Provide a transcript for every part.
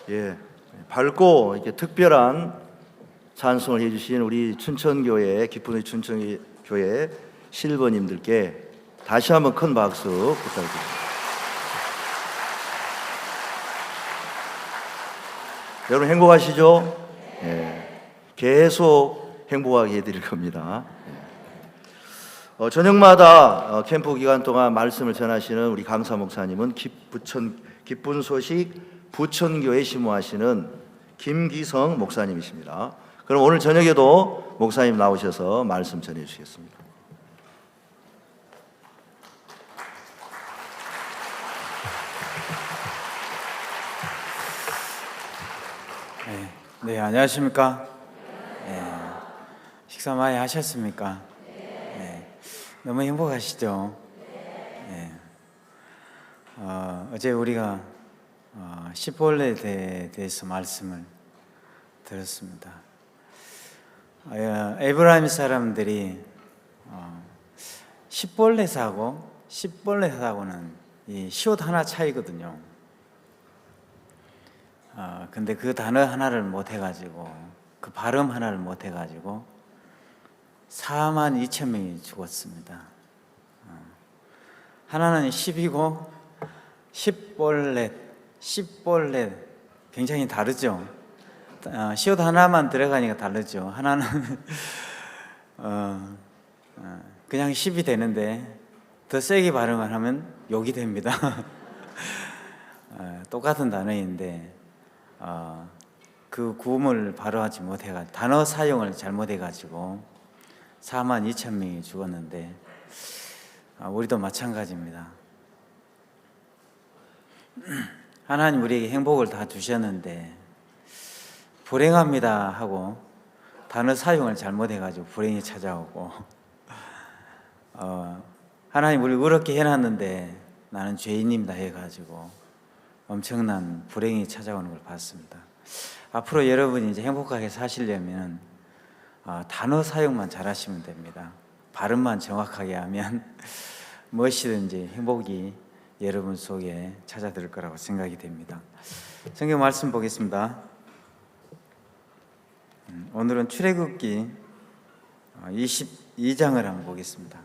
예, 밝고 이렇게 특별한 찬송을 해주신 우리 춘천교회 기쁨의 춘천교회 실버님들께 다시 한번 큰 박수 부탁드립니다. 여러분 행복하시죠? 예, 계속 행복하게 해드릴 겁니다. 저녁마다 캠프 기간 동안 말씀을 전하시는 우리 강사 목사님은 기쁜 소식 부천교회 심호하시는 김기성 목사님이십니다. 그럼 오늘 저녁에도 목사님 나오셔서 말씀 전해 주시겠습니다. 네, 안녕하십니까? 네, 식사 많이 하셨습니까? 네, 너무 행복하시죠? 네. 어제 우리가 십벌레에 대해서 말씀을 들었습니다. 에브라임 사람들이 십벌레하고는 이 시옷 하나 차이거든요. 근데 그 단어 하나를 못 해가지고, 그 발음 하나를 못 해가지고 42,000명이 죽었습니다. 하나는 10이고 십벌렛 굉장히 다르죠. 시옷 하나만 들어가니까 다르죠. 하나는 그냥 10이 되는데 더 세게 발음을 하면 욕이 됩니다. 똑같은 단어인데 그 구음을 바로 하지 못해가지고, 단어 사용을 잘못해가지고 42,000명이 죽었는데 우리도 마찬가지입니다. 하나님 우리에게 행복을 다 주셨는데 불행합니다 하고 단어 사용을 잘못해가지고 불행이 찾아오고, 하나님 우리 의롭게 해놨는데 나는 죄인입니다 해가지고 엄청난 불행이 찾아오는 걸 봤습니다. 앞으로 여러분이 이제 행복하게 사시려면 단어 사용만 잘하시면 됩니다. 발음만 정확하게 하면 무엇이든지 행복이 여러분 속에 찾아들 거라고 생각이 됩니다. 성경 말씀 보겠습니다. 오늘은 출애굽기 22장을 한번 보겠습니다.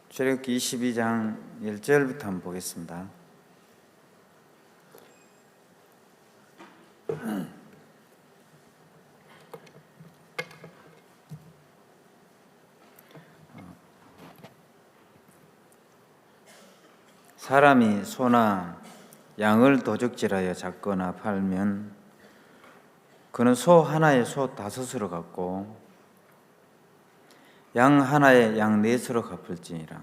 출애굽기 22장 1절부터 한번 보겠습니다. 사람이 소나 양을 도적질하여 잡거나 팔면 그는 소 하나에 소 5으로 갚고 양 하나에 양 4으로 갚을지니라.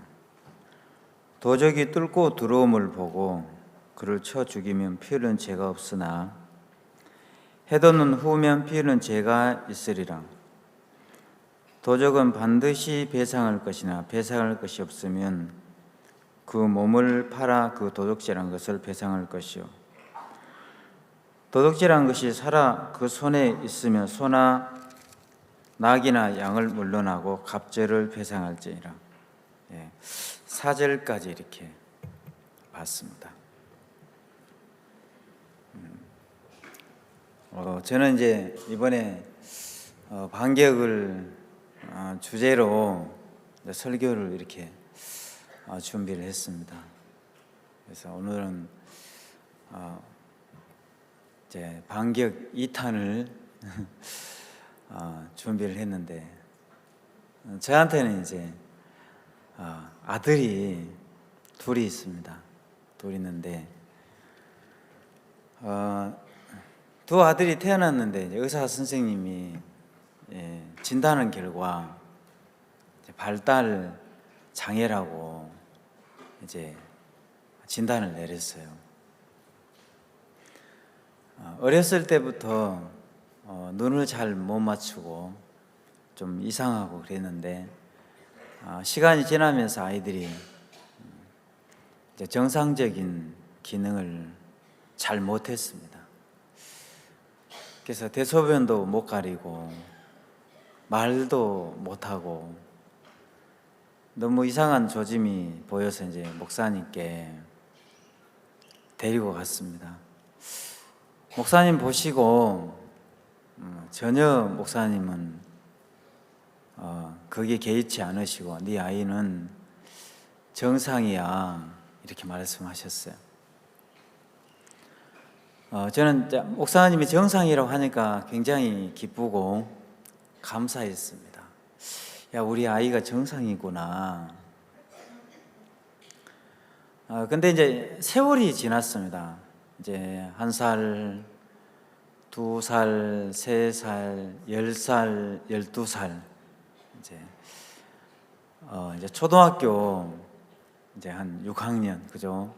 도적이 뚫고 들어옴을 보고 그를 쳐 죽이면 피흘은 죄가 없으나 해돋는 후면 피흘은 죄가 있으리라. 도적은 반드시 배상할 것이나 배상할 것이 없으면 그 몸을 팔아 그 도둑질한 것을 배상할 것이요, 도둑질한 것이 살아 그 손에 있으면 소나 낙이나 양을 물론하고 갑절을 배상할지니라. 4절까지 이렇게 봤습니다. 저는 이제 이번에 반격을 주제로 설교를 이렇게 준비를 했습니다. 그래서 오늘은 이제 반격 2탄을 준비를 했는데, 저한테는 이제 아들이 둘이 있습니다. 둘이 있는데 두 아들이 태어났는데 의사 선생님이 진단한 결과 발달 장애라고 이제 진단을 내렸어요. 어렸을 때부터 눈을 잘 못 맞추고 좀 이상하고 그랬는데 시간이 지나면서 아이들이 이제 정상적인 기능을 잘 못했습니다. 그래서 대소변도 못 가리고 말도 못하고 너무 이상한 조짐이 보여서 이제 목사님께 데리고 갔습니다. 목사님 보시고 전혀 목사님은 거기에 개의치 않으시고 네 아이는 정상이야 이렇게 말씀하셨어요. 저는 목사님이 정상이라고 하니까 굉장히 기쁘고 감사했습니다. 야, 우리 아이가 정상이구나. 근데 이제 세월이 지났습니다. 이제 1살, 2살, 3살, 10살, 12살 이제 초등학교 이제 한 6학년 그죠?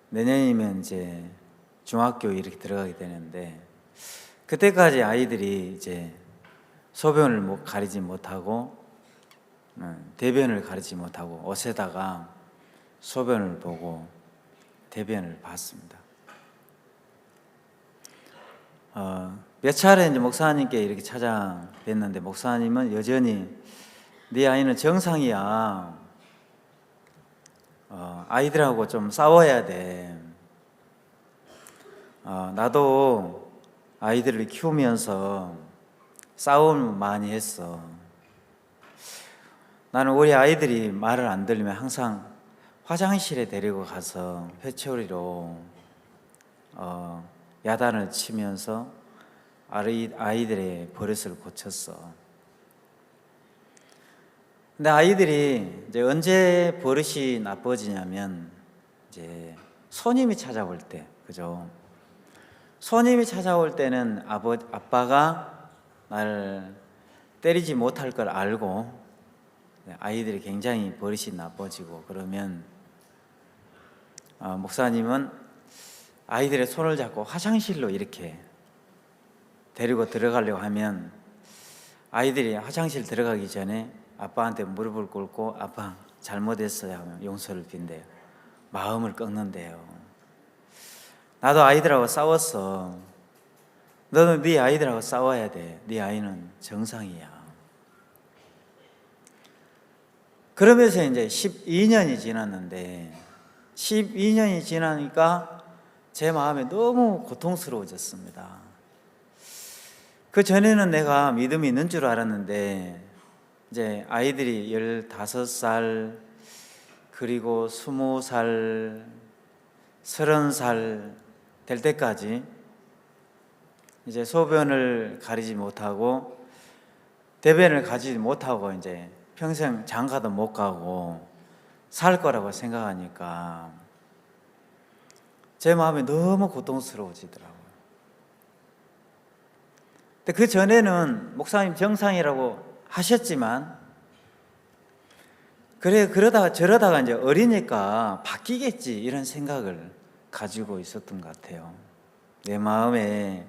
내년이면 이제 중학교 이렇게 들어가게 되는데 그때까지 아이들이 이제 소변을 가리지 못하고 대변을 가리지 못하고 옷에다가 소변을 보고 대변을 봤습니다. 몇 차례 이제 목사님께 이렇게 찾아뵀는데 목사님은 여전히 네 아이는 정상이야. 아이들하고 좀 싸워야 돼. 나도 아이들을 키우면서 싸움을 많이 했어. 나는 우리 아이들이 말을 안 들으면 항상 화장실에 데리고 가서 회초리로 야단을 치면서 아이들의 버릇을 고쳤어. 근데 아이들이 이제 언제 버릇이 나빠지냐면 이제 손님이 찾아올 때, 그죠? 손님이 찾아올 때는 아빠가 나를 때리지 못할 걸 알고 아이들이 굉장히 버릇이 나빠지고 그러면 목사님은 아이들의 손을 잡고 화장실로 이렇게 데리고 들어가려고 하면 아이들이 화장실 들어가기 전에 아빠한테 무릎을 꿇고 아빠 잘못했어요 하면 용서를 빈대요. 마음을 꺾는데요. 나도 아이들하고 싸웠어. 너는 네 아이들하고 싸워야 돼. 네 아이는 정상이야. 그러면서 이제 12년이 지났는데 12년이 지나니까 제 마음이 너무 고통스러워졌습니다. 그 전에는 내가 믿음이 있는 줄 알았는데 이제 아이들이 15살 그리고 20살 30살 될 때까지 이제 소변을 가리지 못하고 대변을 가지지 못하고 이제 평생 장가도 못 가고 살 거라고 생각하니까 제 마음이 너무 고통스러워지더라고요. 근데 그 전에는 목사님 정상이라고 하셨지만 그러다가 저러다가 이제 어리니까 바뀌겠지 이런 생각을 가지고 있었던 것 같아요. 내 마음에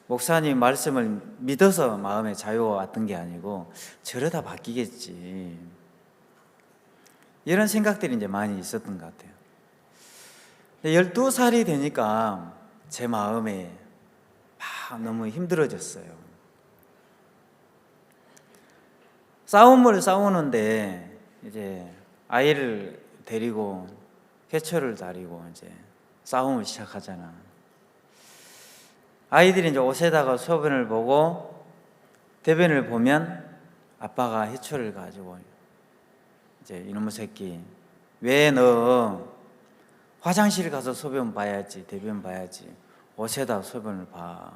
목사님 말씀을 믿어서 마음에 자유가 왔던 게 아니고 저러다 바뀌겠지 이런 생각들이 이제 많이 있었던 것 같아요. 12살이 되니까 제 마음에 막 너무 힘들어졌어요. 싸움을 싸우는데 이제 아이를 데리고 회초를 다리고 이제 싸움을 시작하잖아. 아이들이 이제 옷에다가 소변을 보고 대변을 보면 아빠가 회초를 가지고 이제 이놈의 새끼 왜 너 화장실 가서 소변 봐야지 대변 봐야지 옷에다 소변을 봐.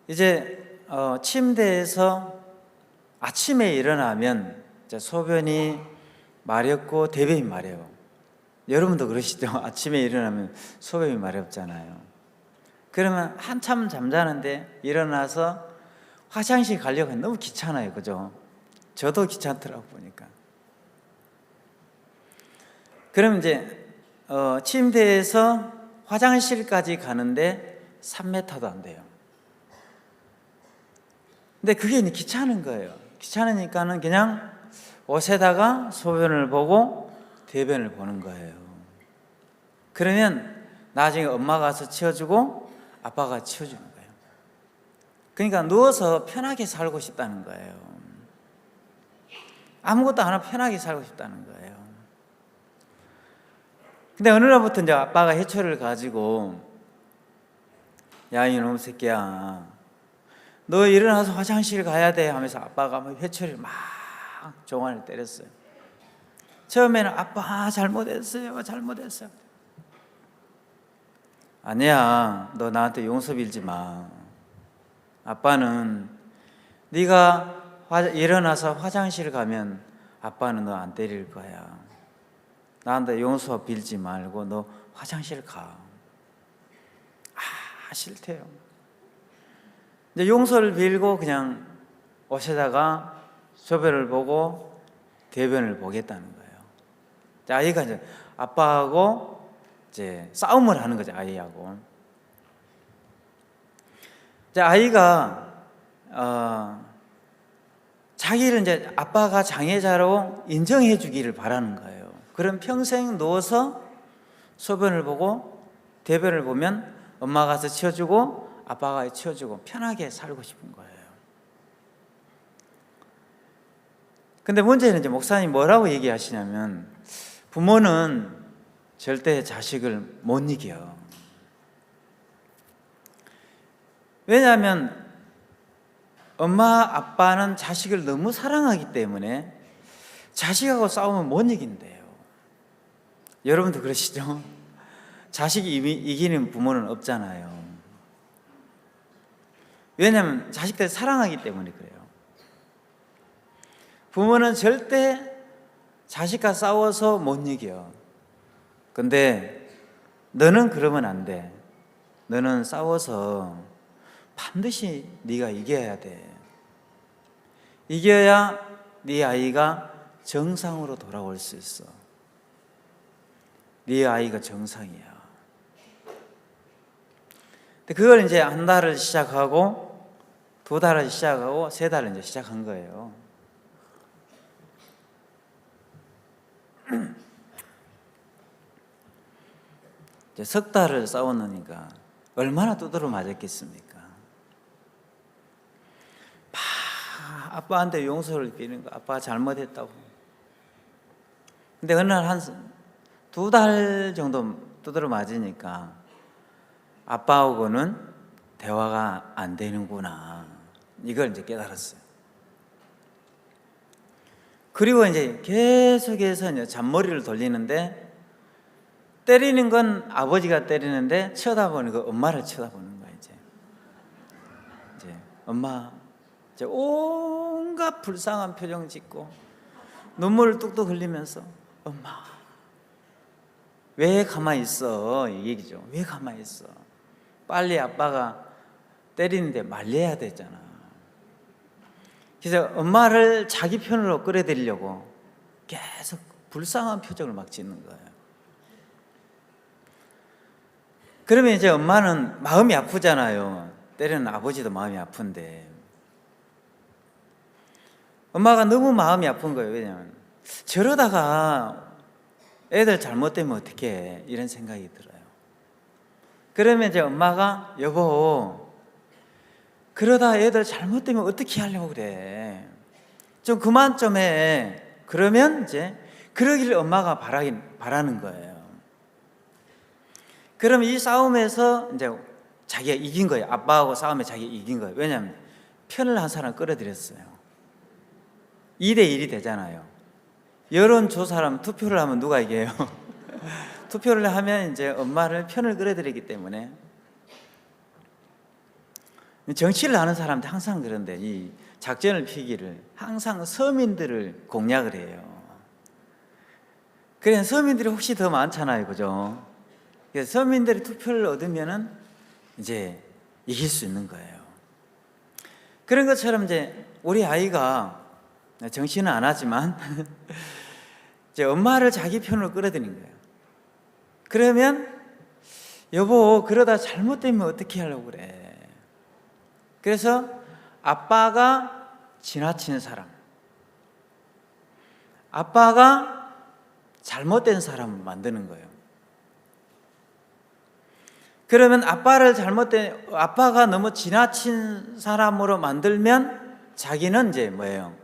이제 침대에서 아침에 일어나면 이제 소변이 마렵고 대변이 마려워. 여러분도 그러시죠? 아침에 일어나면 소변이 마렵잖아요. 그러면 한참 잠자는데 일어나서 화장실 가려고 하면 너무 귀찮아요. 그죠? 저도 귀찮더라고 보니까. 그럼 이제 침대에서 화장실까지 가는데 3m도 안 돼요. 근데 그게 귀찮은 거예요. 귀찮으니까는 그냥 옷에다가 소변을 보고 대변을 보는 거예요. 그러면 나중에 엄마가 가서 치워주고 아빠가 치워주는 거예요. 그러니까 누워서 편하게 살고 싶다는 거예요. 아무것도 안 하고 편하게 살고 싶다는 거예요. 근데 어느 날부터 이제 아빠가 해초를 가지고, 야 이놈 새끼야, 너 일어나서 화장실 가야 돼 하면서 아빠가 회초리를 막 종아리를 때렸어요. 처음에는 아빠 잘못했어요. 아니야, 너 나한테 용서 빌지 마. 아빠는 네가 일어나서 화장실 가면 아빠는 너 안 때릴 거야. 나한테 용서 빌지 말고 너 화장실 가. 싫대요. 이제 용서를 빌고 그냥 옷에다가 소변을 보고 대변을 보겠다는 거예요. 아이가 이제 아빠하고 이제 싸움을 하는 거죠, 아이하고. 이제 아이가 자기를 이제 아빠가 장애자로 인정해 주기를 바라는 거예요. 그럼 평생 누워서 소변을 보고 대변을 보면 엄마가 가서 치워주고 아빠가 치워주고 편하게 살고 싶은 거예요. 근데 문제는 이제 목사님 뭐라고 얘기하시냐면, 부모는 절대 자식을 못 이겨요. 왜냐하면 엄마 아빠는 자식을 너무 사랑하기 때문에 자식하고 싸우면 못 이긴대요. 여러분도 그러시죠? 자식이 이기는 부모는 없잖아요. 왜냐하면 자식들 사랑하기 때문에 그래요. 부모는 절대 자식과 싸워서 못 이겨. 근데 너는 그러면 안 돼. 너는 싸워서 반드시 네가 이겨야 돼. 이겨야 네 아이가 정상으로 돌아올 수 있어. 네 아이가 정상이야. 근데 그걸 이제 한 달을 시작하고, 두 달을 시작하고, 세 달을 이제 시작한 거예요. 이제 석 달을 싸웠으니까 얼마나 두드러 맞았겠습니까? 아빠한테 용서를 비는 거, 아빠가 잘못했다고. 근데 어느 날 한 두 달 정도 두드러 맞으니까 아빠하고는 대화가 안 되는구나, 이걸 이제 깨달았어요. 그리고 이제 계속해서 이제 잔머리를 돌리는데, 때리는 건 아버지가 때리는데 쳐다보는 거 엄마를 쳐다보는 거야. 이제 엄마 이제 온갖 불쌍한 표정 짓고 눈물을 뚝뚝 흘리면서, 엄마 왜 가만히 있어, 이 얘기죠. 왜 가만히 있어? 빨리 아빠가 때리는데 말려야 되잖아. 그래서 엄마를 자기 편으로 끌어들이려고 계속 불쌍한 표정을 막 짓는 거예요. 그러면 이제 엄마는 마음이 아프잖아요. 때리는 아버지도 마음이 아픈데 엄마가 너무 마음이 아픈 거예요. 왜냐하면 저러다가 애들 잘못되면 어떡해, 이런 생각이 들어요. 그러면 이제 엄마가, 여보 그러다 애들 잘못되면 어떻게 하려고 그래, 좀 그만 좀 해. 그러면 이제 그러기를 엄마가 바라는 거예요. 그럼 이 싸움에서 이제 자기가 이긴 거예요. 아빠하고 싸움에 자기가 이긴 거예요. 왜냐하면 편을 한 사람 끌어들였어요. 2대1이 되잖아요. 여론조사라면 투표를 하면 누가 이겨요? 투표를 하면 이제 엄마를 편을 끌어들이기 때문에. 정치를 하는 사람들 항상 그런데, 이 작전을 피기를 항상 서민들을 공략을 해요. 그래 서민들이 혹시 더 많잖아요, 그죠? 그래서 서민들이 투표를 얻으면은 이제 이길 수 있는 거예요. 그런 것처럼 이제 우리 아이가 정치는 안 하지만 이제 엄마를 자기 편으로 끌어들이는 거예요. 그러면 여보 그러다 잘못되면 어떻게 하려고 그래. 그래서 아빠가 지나친 사람, 아빠가 잘못된 사람을 만드는 거예요. 그러면 아빠가 너무 지나친 사람으로 만들면 자기는 이제 뭐예요?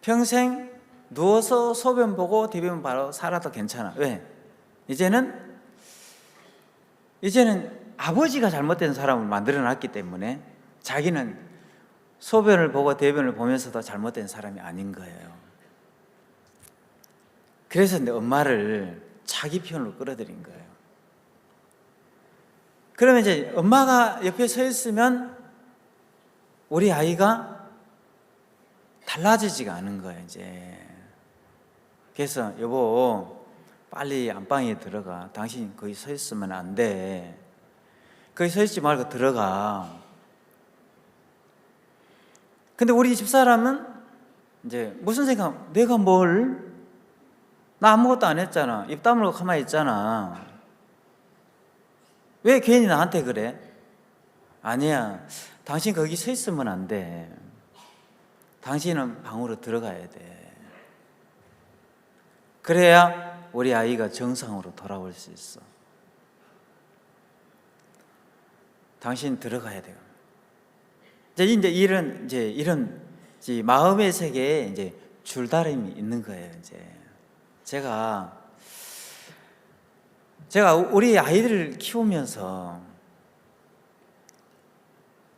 평생 누워서 소변 보고 대변 바로 살아도 괜찮아. 왜? 이제는 아버지가 잘못된 사람을 만들어 놨기 때문에 자기는 소변을 보고 대변을 보면서도 잘못된 사람이 아닌 거예요. 그래서 내 엄마를 자기 편으로 끌어들인 거예요. 그러면 이제 엄마가 옆에 서 있으면 우리 아이가 달라지지가 않은 거예요, 이제. 그래서 여보, 빨리 안방에 들어가. 당신 거기 서 있으면 안 돼. 거기 서 있지 말고 들어가. 근데 우리 집사람은 이제 무슨 생각? 내가 뭘? 나 아무것도 안 했잖아. 입 다물고 가만히 있잖아. 왜 괜히 나한테 그래? 아니야. 당신 거기 서 있으면 안 돼. 당신은 방으로 들어가야 돼. 그래야 우리 아이가 정상으로 돌아올 수 있어. 당신 들어가야 돼요. 이제 이런 마음의 세계에 이제 줄다림이 있는 거예요. 이제 제가 우리 아이들을 키우면서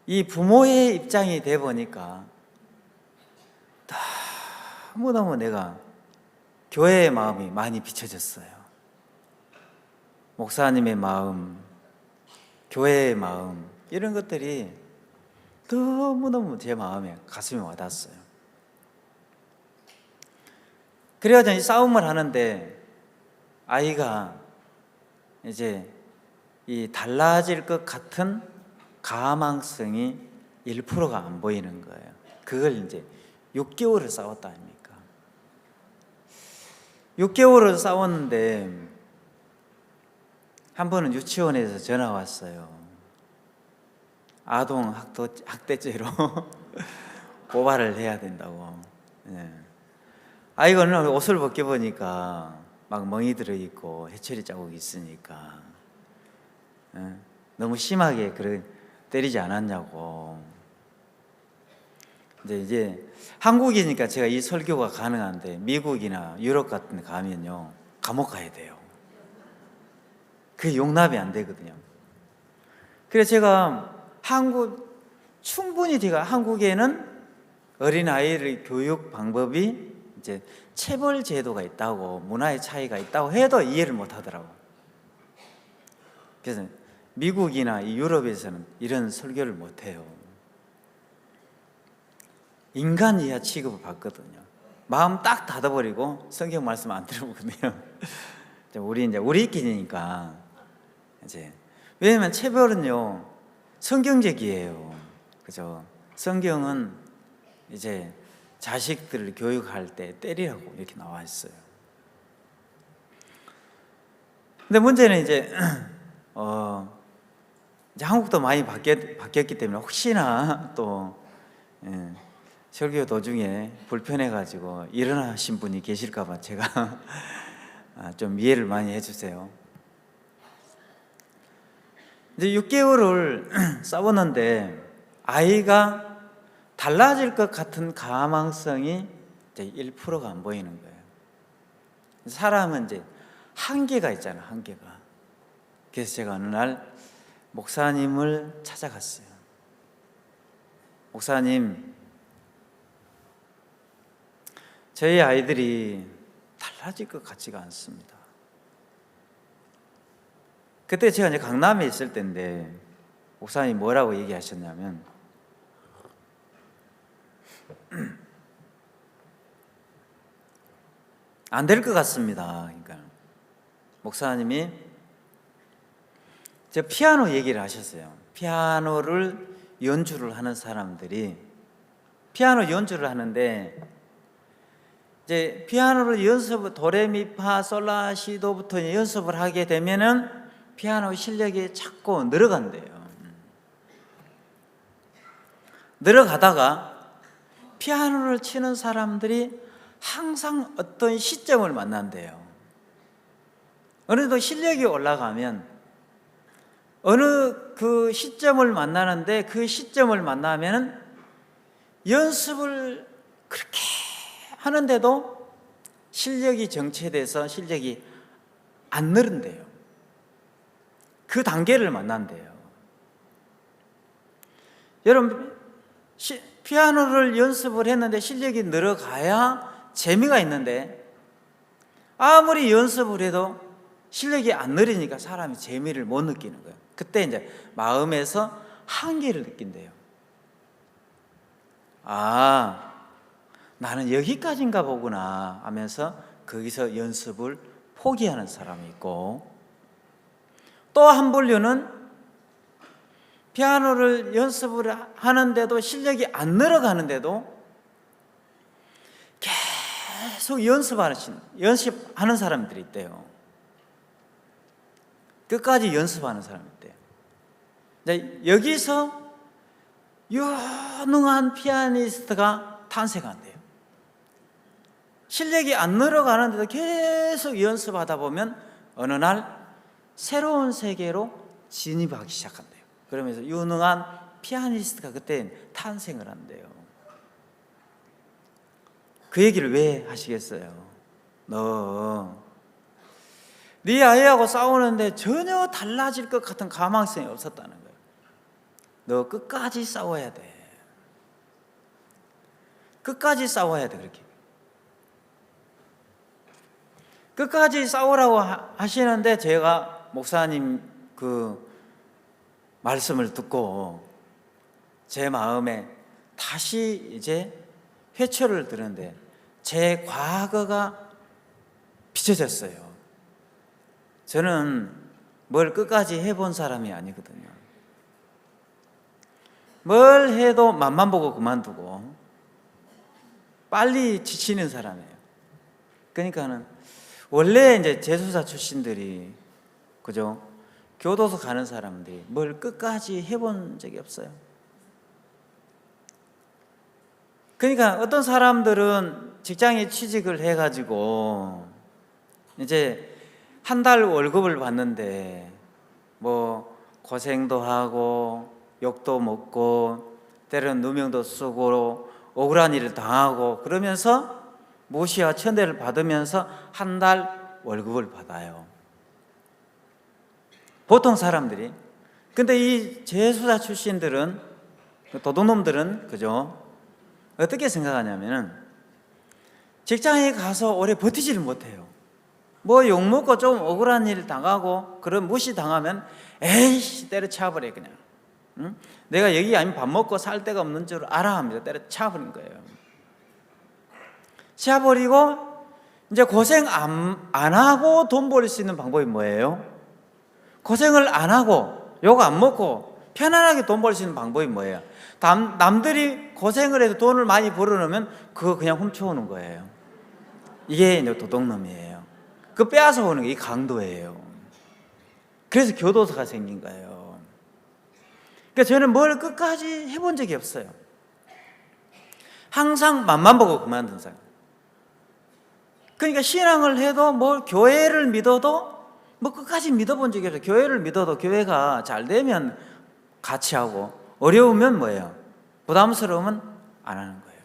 이 부모의 입장이 돼 보니까 너무너무 내가 교회의 마음이 많이 비춰졌어요. 목사님의 마음, 교회의 마음, 이런 것들이 너무너무 제 마음에 가슴에 와닿았어요. 그래가지고 싸움을 하는데 아이가 이제 이 달라질 것 같은 가망성이 1%가 안 보이는 거예요. 그걸 이제 6개월을 싸웠다 아닙니까? 6개월을 싸웠는데 한 번은 유치원에서 전화 왔어요. 아동 학대죄로 고발을 해야 된다고. 네. 아이가 어느 날 옷을 벗겨보니까 막 멍이 들어있고 해초리 자국이 있으니까 너무 심하게 때리지 않았냐고. 근데 이제 한국이니까 제가 이 설교가 가능한데 미국이나 유럽 같은 데 가면요 감옥 가야 돼요. 그게 용납이 안 되거든요. 그래서 제가 충분히 제가 한국에는 어린아이의 교육 방법이 이제 체벌 제도가 있다고, 문화의 차이가 있다고 해도 이해를 못 하더라고. 그래서 미국이나 유럽에서는 이런 설교를 못 해요. 인간 이하 취급을 받거든요. 마음 딱 닫아버리고 성경 말씀 안 들어보거든요. 우리끼리니까 이제 왜냐면 체벌은요 성경적이에요. 그죠? 성경은 이제 자식들을 교육할 때 때리라고 이렇게 나와 있어요. 근데 문제는 이제 한국도 많이 바뀌었기 때문에 혹시나 또 설교 도중에 불편해가지고 일어나신 분이 계실까봐 제가 좀 이해를 많이 해주세요. 이제 6개월을 싸웠는데 아이가 달라질 것 같은 가망성이 이제 1%가 안 보이는 거예요. 사람은 이제 한계가 있잖아, 한계가. 그래서 제가 어느 날 목사님을 찾아갔어요. 목사님, 저희 아이들이 달라질 것 같지가 않습니다. 그때 제가 이제 강남에 있을 때인데 목사님이 뭐라고 얘기하셨냐면 안 될 것 같습니다. 그러니까 목사님이 저 피아노 얘기를 하셨어요. 피아노를 연주를 하는 사람들이 피아노 연주를 하는데 이제 피아노를 도레미파 솔라시도부터 연습을 하게 되면은 피아노 실력이 자꾸 늘어간대요. 늘어가다가 피아노를 치는 사람들이 항상 어떤 시점을 만난대요. 어느 정도 실력이 올라가면 어느 그 시점을 만나는데 그 시점을 만나면 연습을 그렇게 하는데도 실력이 정체돼서 실력이 안 늘은대요. 그 단계를 만난대요. 여러분, 피아노를 연습을 했는데 실력이 늘어가야 재미가 있는데 아무리 연습을 해도 실력이 안 늘으니까 사람이 재미를 못 느끼는 거예요. 그때 이제 마음에서 한계를 느낀대요. 아, 나는 여기까지인가 보구나 하면서 거기서 연습을 포기하는 사람이 있고, 또 한 분류는 피아노를 연습을 하는데도 실력이 안 늘어가는데도 계속 연습하는 사람들이 있대요. 끝까지 연습하는 사람이 있대요. 여기서 유능한 피아니스트가 탄생한대요. 실력이 안 늘어가는데도 계속 연습하다 보면 어느 날 새로운 세계로 진입하기 시작한대요. 그러면서 유능한 피아니스트가 그때 탄생을 한대요. 그 얘기를 왜 하시겠어요? 네 아이하고 싸우는데 전혀 달라질 것 같은 가망성이 없었다는 거예요. 너 끝까지 싸워야 돼. 끝까지 싸워야 돼. 그렇게 끝까지 싸우라고 하시는데, 제가 목사님 그 말씀을 듣고 제 마음에 다시 이제 회초를 드는데 제 과거가 비춰졌어요. 저는 뭘 끝까지 해본 사람이 아니거든요. 뭘 해도 맛만 보고 그만두고 빨리 지치는 사람이에요. 그러니까는 원래 이제 재수사 출신들이, 그죠? 교도소 가는 사람들이 뭘 끝까지 해본 적이 없어요. 그러니까 어떤 사람들은 직장에 취직을 해가지고 이제 한 달 월급을 받는데 뭐 고생도 하고 욕도 먹고 때로는 누명도 쓰고 억울한 일을 당하고 그러면서 무시와 천대를 받으면서 한 달 월급을 받아요. 보통 사람들이. 근데 이 재수사 출신들은, 도둑놈들은, 그죠? 어떻게 생각하냐면은 직장에 가서 오래 버티지를 못해요. 뭐 욕먹고 좀 억울한 일 당하고 그런 무시 당하면 에이씨 때려쳐버려 그냥. 응? 내가 여기 아니면 밥 먹고 살 데가 없는 줄 알아 합니다. 때려쳐버린 거예요. 쳐버리고 이제 고생 안 하고 돈 벌 수 있는 방법이 뭐예요? 고생을 안 하고 욕 안 먹고 편안하게 돈 벌 수 있는 방법이 뭐예요? 남들이 고생을 해도 돈을 많이 벌어놓으면 그거 그냥 훔쳐오는 거예요. 이게 도둑놈이에요. 그 빼앗아 오는 게 이 강도예요. 그래서 교도소가 생긴 거예요. 그러니까 저는 뭘 끝까지 해본 적이 없어요. 항상 맛만 보고 그만둔 사람. 그러니까 신앙을 해도 뭐 교회를 믿어도 뭐 끝까지 믿어본 적이 없어요. 교회를 믿어도 교회가 잘 되면 같이 하고 어려우면 뭐예요? 부담스러우면 안 하는 거예요.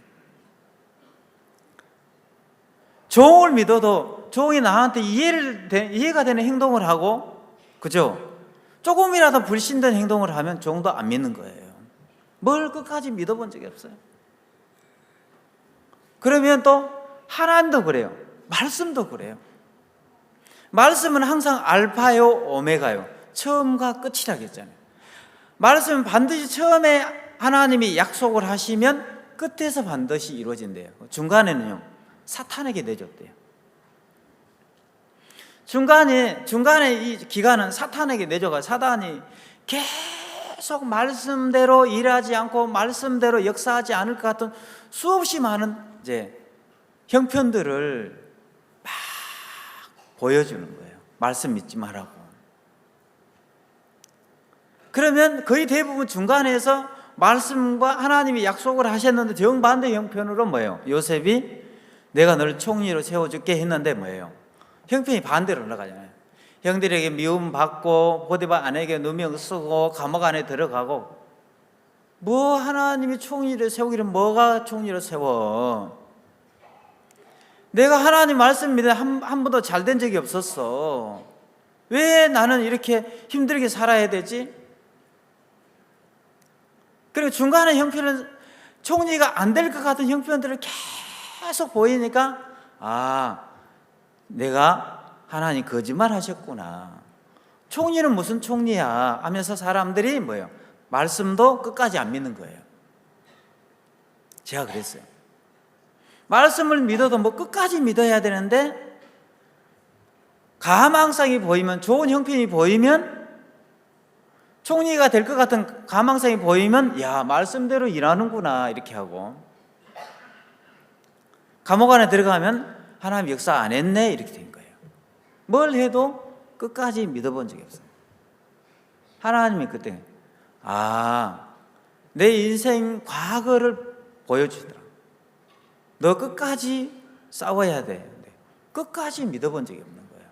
종을 믿어도 종이 나한테 이해가 되는 행동을 하고, 그죠? 조금이라도 불신된 행동을 하면 종도 안 믿는 거예요. 뭘 끝까지 믿어본 적이 없어요. 그러면 또 하나님도 그래요. 말씀도 그래요. 말씀은 항상 알파요 오메가요. 처음과 끝이라고 했잖아요. 말씀은 반드시 처음에 하나님이 약속을 하시면 끝에서 반드시 이루어진대요. 중간에는요, 사탄에게 내줬대요. 중간에 이 기간은 사탄에게 내줘가 사단이 계속 말씀대로 일하지 않고 말씀대로 역사하지 않을 것 같은 수없이 많은 이제 형편들을 막 보여주는 거예요. 말씀 믿지 말라고. 그러면 거의 대부분 중간에서 말씀과 하나님이 약속을 하셨는데 정반대 형편으로 뭐예요? 요셉이 내가 너를 총리로 세워줄게 했는데 뭐예요? 형편이 반대로 올라가잖아요. 형들에게 미움 받고 보디발 아내에게 누명 쓰고 감옥 안에 들어가고, 뭐 하나님이 총리를 세우기를 뭐가 총리로 세워? 내가 하나님 말씀 믿어 한 번도 잘 된 적이 없었어. 왜 나는 이렇게 힘들게 살아야 되지? 그리고 중간에 형편은 총리가 안 될 것 같은 형편들을 계속 보이니까 내가 하나님 거짓말 하셨구나. 총리는 무슨 총리야 하면서 사람들이 뭐예요? 말씀도 끝까지 안 믿는 거예요. 제가 그랬어요. 말씀을 믿어도 뭐 끝까지 믿어야 되는데 가망상이 보이면, 좋은 형편이 보이면, 총리가 될 것 같은 가망상이 보이면 야, 말씀대로 일하는구나 이렇게 하고, 감옥 안에 들어가면 하나님 역사 안 했네 이렇게 된 거예요. 뭘 해도 끝까지 믿어본 적이 없어요. 하나님이 그때 내 인생 과거를 보여주더라. 너 끝까지 싸워야 돼. 끝까지 믿어본 적이 없는 거예요.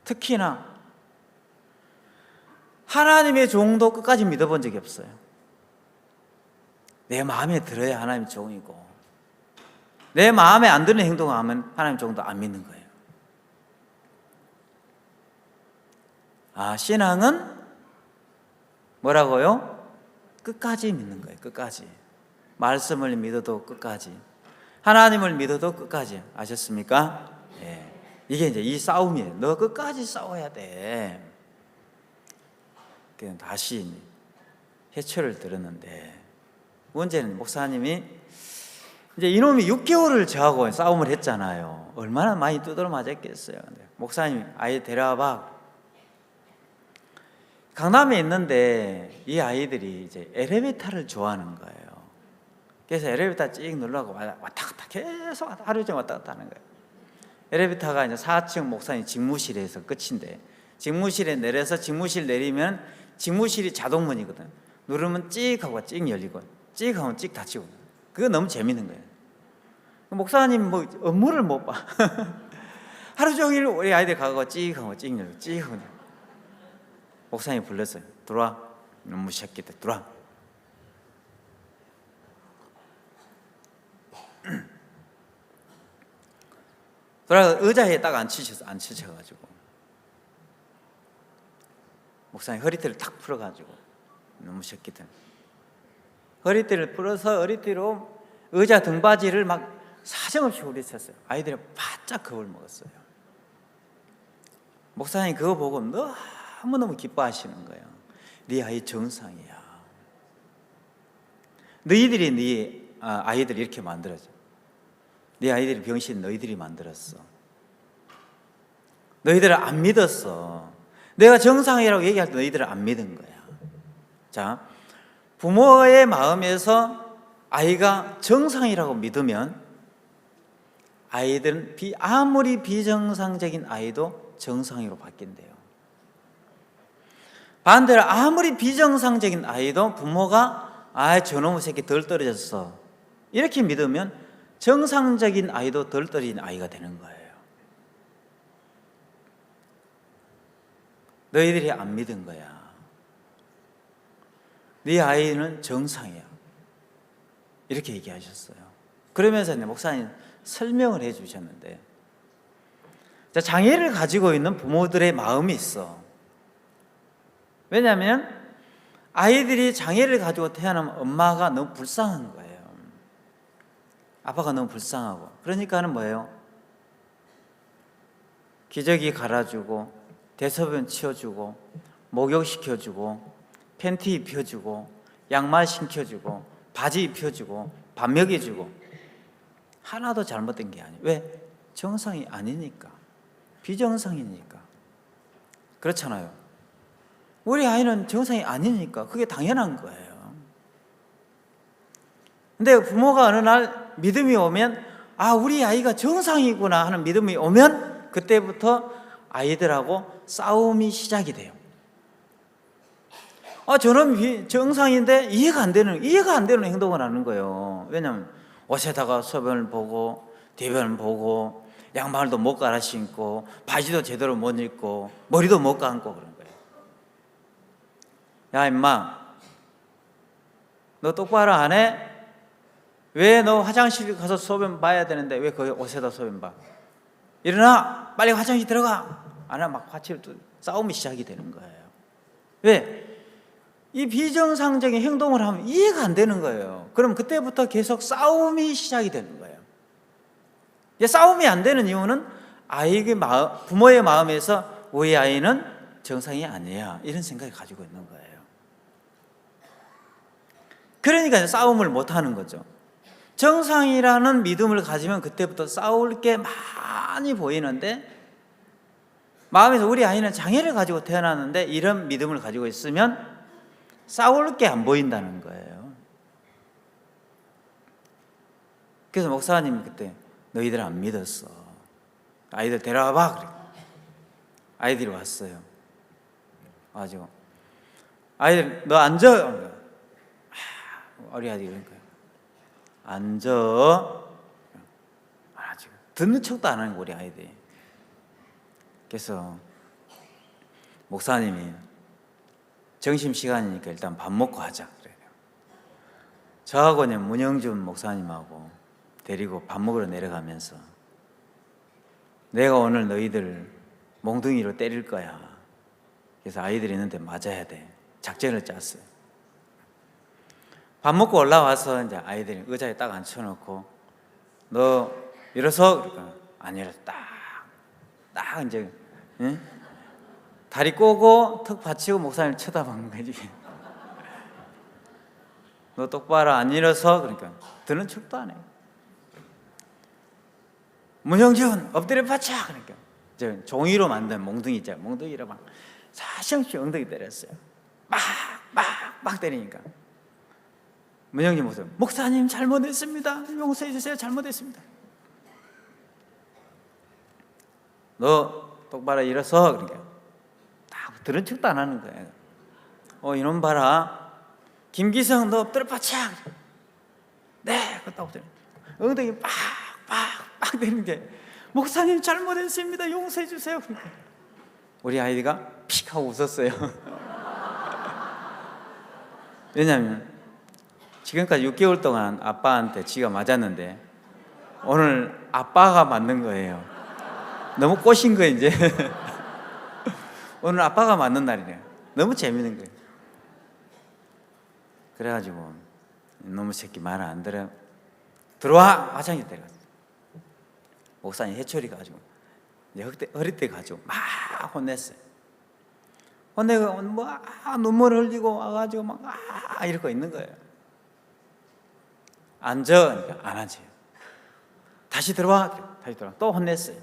특히나 하나님의 종도 끝까지 믿어본 적이 없어요. 내 마음에 들어야 하나님 종이고, 내 마음에 안 드는 행동을 하면 하나님 종도 안 믿는 거예요. 신앙은 뭐라고요? 끝까지 믿는 거예요. 끝까지. 말씀을 믿어도 끝까지, 하나님을 믿어도 끝까지. 아셨습니까? 예. 이게 이제 이 싸움이에요. 너 끝까지 싸워야 돼. 다시 해초를 들었는데, 문제는 목사님이 이제 이놈이 6개월을 저하고 싸움을 했잖아요. 얼마나 많이 두드러 맞았겠어요. 목사님 아이 데려와봐. 강남에 있는데 이 아이들이 이제 엘리베이터를 좋아하는 거예요. 그래서 엘리베이터 찍 누르고 왔다 갔다 계속 하루 종일 왔다 갔다 하는 거예요. 엘리베이터가 이제 4층 목사님 직무실에서 끝인데, 직무실에 내려서 직무실 내리면 직무실이 자동문이거든. 누르면 찍 하고 찍 열리고, 찍 하면 찍 닫히고. 그거 너무 재밌는 거예요. 목사님 뭐 업무를 못 봐. 하루 종일 우리 아이들 가고 찍 하고 찍 열리고 찍 하고. 목사님 불렀어요. 들어와. 너무 새끼들 들어와. 돌아가 의자에 딱 앉히셔가지고 목사님 허리띠를 탁 풀어가지고, 너무 새끼들 허리띠를 풀어서 허리띠로 의자 등받이를 막 사정없이 후리쳤어요. 아이들이 바짝 겁을 먹었어요. 목사님 그거 보고 너무너무 기뻐하시는 거예요. 네 아이 정상이야. 너희들이 네 아이들 이렇게 만들어줘. 네 아이들이 병신 너희들이 만들었어. 너희들을 안 믿었어. 내가 정상이라고 얘기할 때 너희들을 안 믿은 거야. 자, 부모의 마음에서 아이가 정상이라고 믿으면 아이들은 아무리 비정상적인 아이도 정상으로 바뀐대요. 반대로 아무리 비정상적인 아이도 부모가 저놈의 새끼 덜 떨어졌어 이렇게 믿으면 정상적인 아이도 덜 떨어진 아이가 되는 거예요. 너희들이 안 믿은 거야. 네 아이는 정상이야. 이렇게 얘기하셨어요. 그러면서 목사님 설명을 해 주셨는데, 장애를 가지고 있는 부모들의 마음이 있어. 왜냐하면 아이들이 장애를 가지고 태어나면 엄마가 너무 불쌍한 거예요. 아빠가 너무 불쌍하고. 그러니까는 뭐예요? 기저귀 갈아주고, 대소변 치워주고, 목욕시켜주고, 팬티 입혀주고, 양말 신겨주고, 바지 입혀주고, 밥 먹여주고. 하나도 잘못된 게 아니에요. 왜? 정상이 아니니까. 비정상이니까. 그렇잖아요. 우리 아이는 정상이 아니니까 그게 당연한 거예요. 근데 부모가 어느 날 믿음이 오면 우리 아이가 정상이구나 하는 믿음이 오면 그때부터 아이들하고 싸움이 시작이 돼요. 저는 정상인데 이해가 안 되는 행동을 하는 거예요. 왜냐하면 옷에다가 소변을 보고, 대변을 보고, 양말도 못 갈아 신고, 바지도 제대로 못 입고, 머리도 못 감고 그런 거예요. 야 임마, 너 똑바로 안 해? 왜 너 화장실 가서 소변 봐야 되는데 왜 거기 옷에다 소변 봐? 일어나! 빨리 화장실 들어가! 안 하면 막 싸움이 시작이 되는 거예요. 왜? 이 비정상적인 행동을 하면 이해가 안 되는 거예요. 그럼 그때부터 계속 싸움이 시작이 되는 거예요. 이제 싸움이 안 되는 이유는 부모의 마음에서 우리 아이는 정상이 아니야, 이런 생각을 가지고 있는 거예요. 그러니까 싸움을 못 하는 거죠. 정상이라는 믿음을 가지면 그때부터 싸울 게 많이 보이는데, 마음에서 우리 아이는 장애를 가지고 태어났는데 이런 믿음을 가지고 있으면 싸울 게 안 보인다는 거예요. 그래서 목사님이 그때 너희들 안 믿었어, 아이들 데려와봐. 그래. 아이들이 왔어요. 가지고 아이들 너 앉아. 우리 아들이 그러니까 앉아. 아직 듣는 척도 안 하는 거, 우리 아이들이. 그래서 목사님이 점심시간이니까 일단 밥 먹고 하자 그래요. 저하고는 문영준 목사님하고 데리고 밥 먹으러 내려가면서 내가 오늘 너희들 몽둥이로 때릴 거야. 그래서 아이들이 있는데 맞아야 돼. 작전을 짰어요. 밥 먹고 올라와서 이제 아이들이 의자에 딱 앉혀놓고 너 일어서. 그러니까 안 일어서 딱 이제 응? 다리 꼬고 턱 받치고 목사님 쳐다보는 거지. 너 똑바로 안 일어서. 그러니까 드는 척도 안 해. 문형준 엎드려 받쳐. 그러니까 이제 종이로 만든 몽둥이 있잖아요. 몽둥이로 막 사시없이 엉덩이 때렸어요. 막 때리니까 문형준 목사님 잘못했습니다, 용서해 주세요, 잘못했습니다. 너 똑바로 일어서. 그러니까 딱 들은 척도 안 하는 거예요. 이놈 봐라, 김기성 너 엎드려 받쳐. 네, 그거 딱 엉덩이 빡 때리는 게 목사님 잘못했습니다, 용서해 주세요. 그러니까 우리 아이가 픽 하고 웃었어요. 왜냐하면 지금까지 6개월 동안 아빠한테 지가 맞았는데 오늘 아빠가 맞는 거예요. 너무 꼬신 거예요 이제. 오늘 아빠가 맞는 날이래요. 너무 재밌는 거예요. 그래가지고 너무 새끼 말 안 들어, 들어와. 화장실 데려갔어. 목사님 해초리 가지고 이제 허리띠 가지고 막 혼냈어요. 혼내고 눈물 흘리고 와가지고 막 이러고 있는 거예요. 앉아. 그러니까 안 앉아요. 다시 들어와. 또 혼냈어요.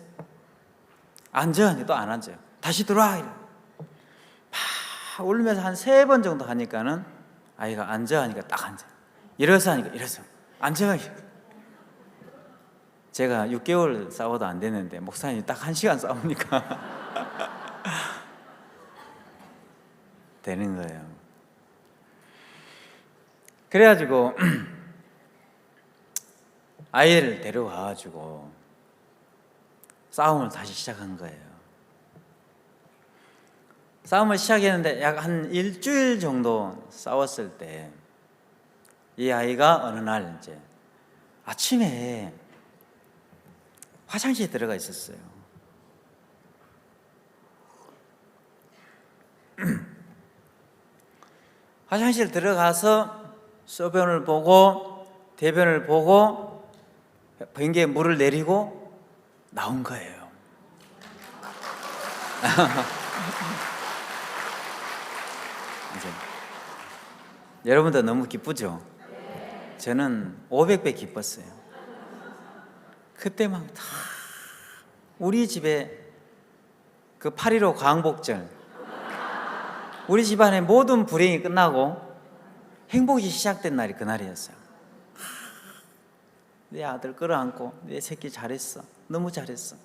앉아. 또 안 앉아요. 다시 들어와. 막 울면서 한 3번 정도 하니까는 아이가 앉아 하니까 딱 앉아, 일어서 하니까 일어서, 앉아. 제가 6개월 싸워도 안 되는데 목사님이 딱 1시간 싸우니까 되는 거예요. 그래가지고 아이를 데려와가지고 싸움을 다시 시작한 거예요. 싸움을 시작했는데 약 한 일주일 정도 싸웠을 때 이 아이가 어느 날 이제 아침에 화장실에 들어가 있었어요. 화장실 들어가서 소변을 보고 대변을 보고 변기에 물을 내리고 나온 거예요. 이제 여러분도 너무 기쁘죠? 저는 500배 기뻤어요. 그때 막 다 우리 집에 그 8.15 광복절, 우리 집안의 모든 불행이 끝나고 행복이 시작된 날이 그날이었어요. 내 아들 끌어안고 내 새끼 잘했어, 너무 잘했어,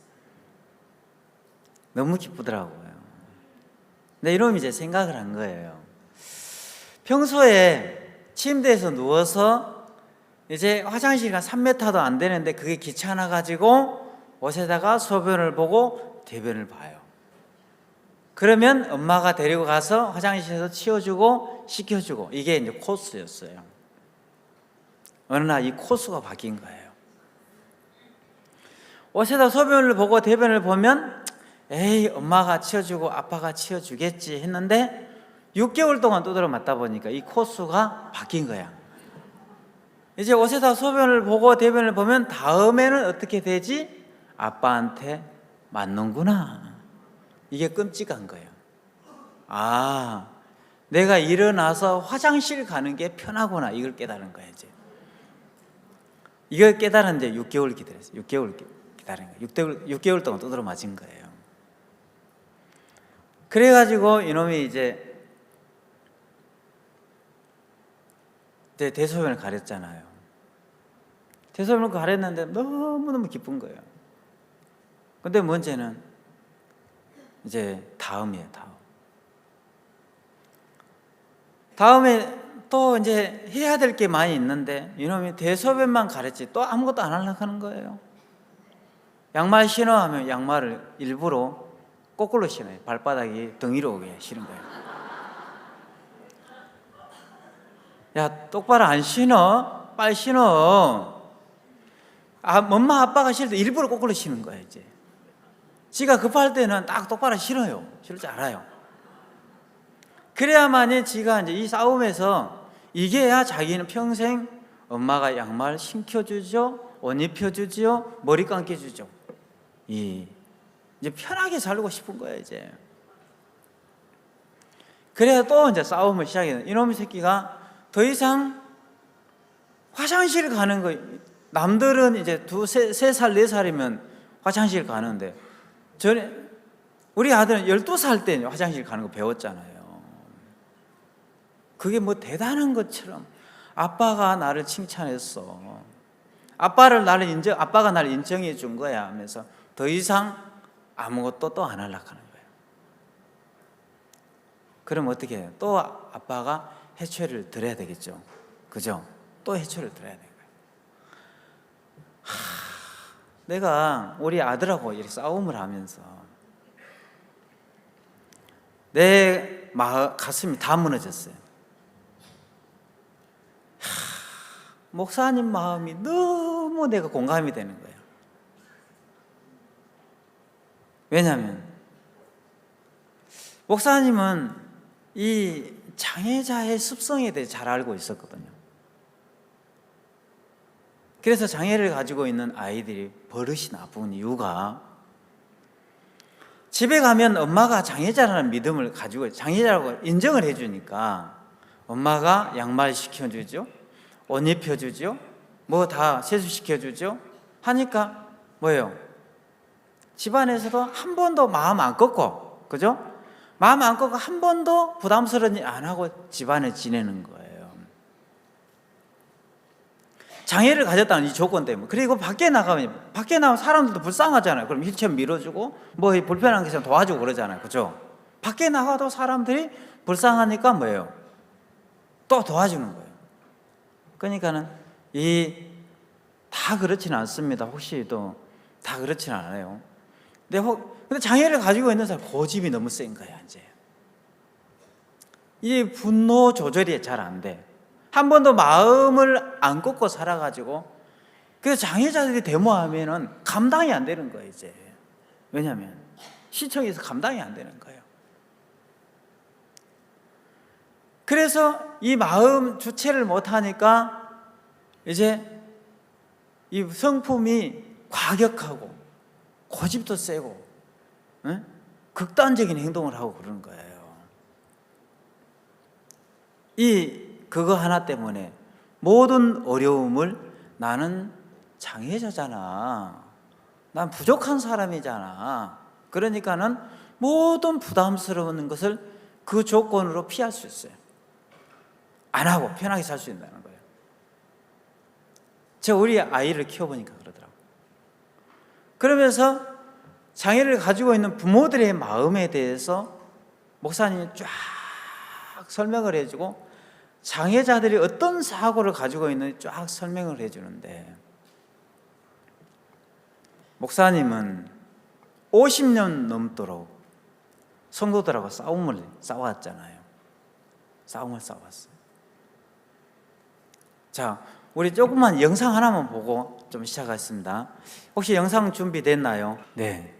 너무 기쁘더라고요. 근데 이러면 이제 생각을 한 거예요. 평소에 침대에서 누워서 이제 화장실이 3m도 안 되는데 그게 귀찮아가지고 옷에다가 소변을 보고 대변을 봐요. 그러면 엄마가 데리고 가서 화장실에서 치워주고 씻겨주고, 이게 이제 코스였어요. 어느 날 이 코스가 바뀐 거예요. 옷에다 소변을 보고 대변을 보면 에이 엄마가 치워주고 아빠가 치워주겠지 했는데 6개월 동안 두드려 맞다 보니까 이 코스가 바뀐 거야. 이제 옷에다 소변을 보고 대변을 보면 다음에는 어떻게 되지? 아빠한테 맞는구나. 이게 끔찍한 거예요. 아, 내가 일어나서 화장실 가는 게 편하구나. 이걸 깨달은 거예요. 이제 이걸 깨달은데 6개월 기다렸어요. 6개월 기다린 거예요. 6개월 동안 두드려 맞은 거예요. 그래가지고 이놈이 이제 대소변을 가렸잖아요. 대소변을 가렸는데 너무너무 기쁜 거예요. 근데 문제는 이제 다음이에요. 다음에 또 이제 해야 될 게 많이 있는데 이놈이 대소변만 가렸지 또 아무것도 안 하려고 하는 거예요. 양말 신어 하면 양말을 일부러 거꾸로 신어요. 발바닥이 등 위로 오게 신은 거예요. 야, 똑바로 안 신어? 빨리 신어. 엄마 아빠가 신을 때 일부러 거꾸로 신는 거예요. 이제 지가 급할 때는 딱 똑바로 신어요. 신을 줄 알아요. 그래야만이 지가 이제 이 싸움에서 이겨야 자기는 평생 엄마가 양말 신겨주죠, 옷 입혀주죠, 머리 감겨주죠. 이제 편하게 살고 싶은 거예요. 이제 그래야 또 이제 싸움을 시작해요. 이놈의 새끼가 더 이상 화장실 가는 거, 남들은 이제 3살, 4살이면 화장실 가는데 우리 아들은 12살 때 화장실 가는 거 배웠잖아요. 그게 뭐 대단한 것처럼 아빠가 나를 칭찬했어. 아빠가 나를 인정해 준 거야 하면서 더 이상 아무것도 또 안 하려고 하는 거예요. 그럼 어떻게 해요? 또 아빠가 해초를 드려야 되겠죠. 그죠? 또 해초를 드려야 되는 거예요. 내가 우리 아들하고 이렇게 싸움을 하면서 내 가슴이 다 무너졌어요. 목사님 마음이 너무 내가 공감이 되는 거예요. 왜냐하면 목사님은 이 장애자의 습성에 대해 잘 알고 있었거든요. 그래서 장애를 가지고 있는 아이들이 버릇이 나쁜 이유가 집에 가면 엄마가 장애자라는 믿음을 가지고 장애자라고 인정을 해주니까 엄마가 양말 시켜주죠, 옷 입혀주죠, 뭐 다 세수시켜주죠 하니까 뭐예요? 집안에서도 한 번도 마음 안 꺾고, 그죠? 마음 안 꺾고 한 번도 부담스러운 일 안 하고 집안에 지내는 거예요. 장애를 가졌다는 이 조건 때문에. 그리고 밖에 나가면 사람들도 불쌍하잖아요. 그럼 휠체어 밀어주고 뭐 불편한 게 있으면 도와주고 그러잖아요. 그죠? 밖에 나가도 사람들이 불쌍하니까 뭐예요? 또 도와주는 거예요. 그러니까는 다 그렇지는 않습니다. 혹시 또 다 그렇지는 않아요. 근데 장애를 가지고 있는 사람 고집이 너무 센 거야. 이제 이 분노 조절이 잘 안 돼. 한 번도 마음을 안 꺾고 살아가지고 그래서 장애자들이 데모하면은 감당이 안 되는 거예요. 이제 왜냐하면 시청에서 감당이 안 되는 거예요. 그래서 이 마음 주체를 못하니까 이제 이 성품이 과격하고 고집도 세고 극단적인 행동을 하고 그러는 거예요. 그거 하나 때문에 모든 어려움을 나는 장애자잖아, 난 부족한 사람이잖아, 그러니까는 모든 부담스러운 것을 그 조건으로 피할 수 있어요. 안 하고 편하게 살 수 있다는 거예요. 제가 우리 아이를 키워보니까 그러더라고요. 그러면서 장애를 가지고 있는 부모들의 마음에 대해서 목사님이 쫙 설명을 해주고 장애자들이 어떤 사고를 가지고 있는지 쫙 설명을 해주는데, 목사님은 50년 넘도록 성도들하고 싸움을 싸웠잖아요. 싸움을 싸웠어요. 자, 우리 조금만 영상 하나만 보고 좀 시작하겠습니다. 혹시 영상 준비됐나요? 네.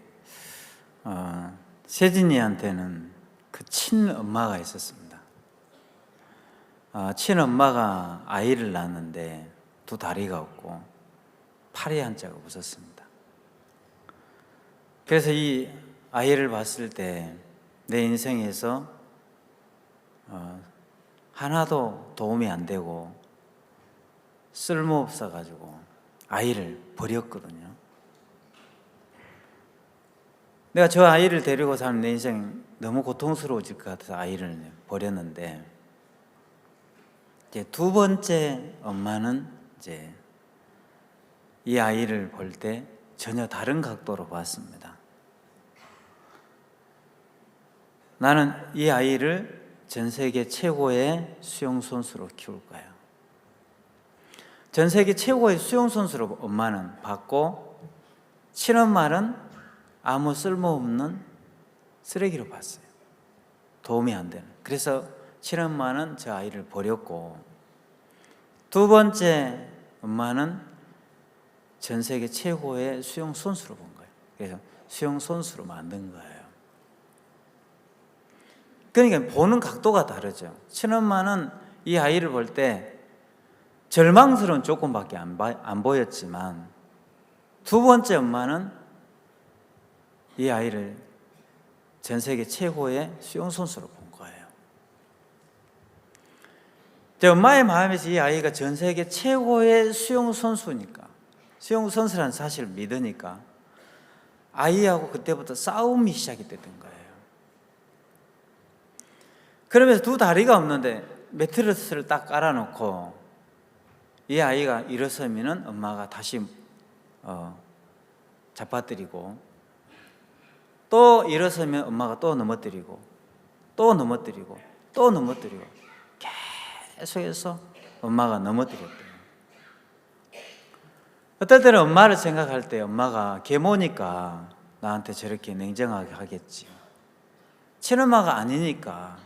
세진이한테는 그 친엄마가 있었습니다. 친엄마가 아이를 낳았는데 두 다리가 없고 팔이 한자가 없었습니다. 그래서 이 아이를 봤을 때 내 인생에서 하나도 도움이 안 되고 쓸모없어 가지고 아이를 버렸거든요. 내가 저 아이를 데리고 사는 내 인생 너무 고통스러워질 것 같아서 아이를 버렸는데, 이제 두 번째 엄마는 이제 이 아이를 볼 때 전혀 다른 각도로 봤습니다. 나는 이 아이를 전 세계 최고의 수영 선수로 키울 거야. 전 세계 최고의 수영 선수로 엄마는 봤고, 친엄마는 아무 쓸모없는 쓰레기로 봤어요. 도움이 안 되는. 그래서 친엄마는 저 아이를 버렸고, 두 번째 엄마는 전 세계 최고의 수영 선수로 본 거예요. 그래서 수영 선수로 만든 거예요. 그러니까 보는 각도가 다르죠. 친엄마는 이 아이를 볼 때 절망스러운 조건밖에 안 보였지만, 두 번째 엄마는 이 아이를 전 세계 최고의 수영 선수로 본 거예요. 엄마의 마음에서 이 아이가 전 세계 최고의 수영 선수니까, 수영 선수라는 사실을 믿으니까 아이하고 그때부터 싸움이 시작이 됐던 거예요. 그러면서 두 다리가 없는데 매트리스를 딱 깔아놓고 이 아이가 일어서면은 엄마가 다시 잡아뜨리고, 또 일어서면 엄마가 또 넘어뜨리고, 또 넘어뜨리고, 또 넘어뜨리고, 계속해서 엄마가 넘어뜨렸대요. 어떨 때는 엄마를 생각할 때 엄마가 계모니까 나한테 저렇게 냉정하게 하겠지, 친엄마가 아니니까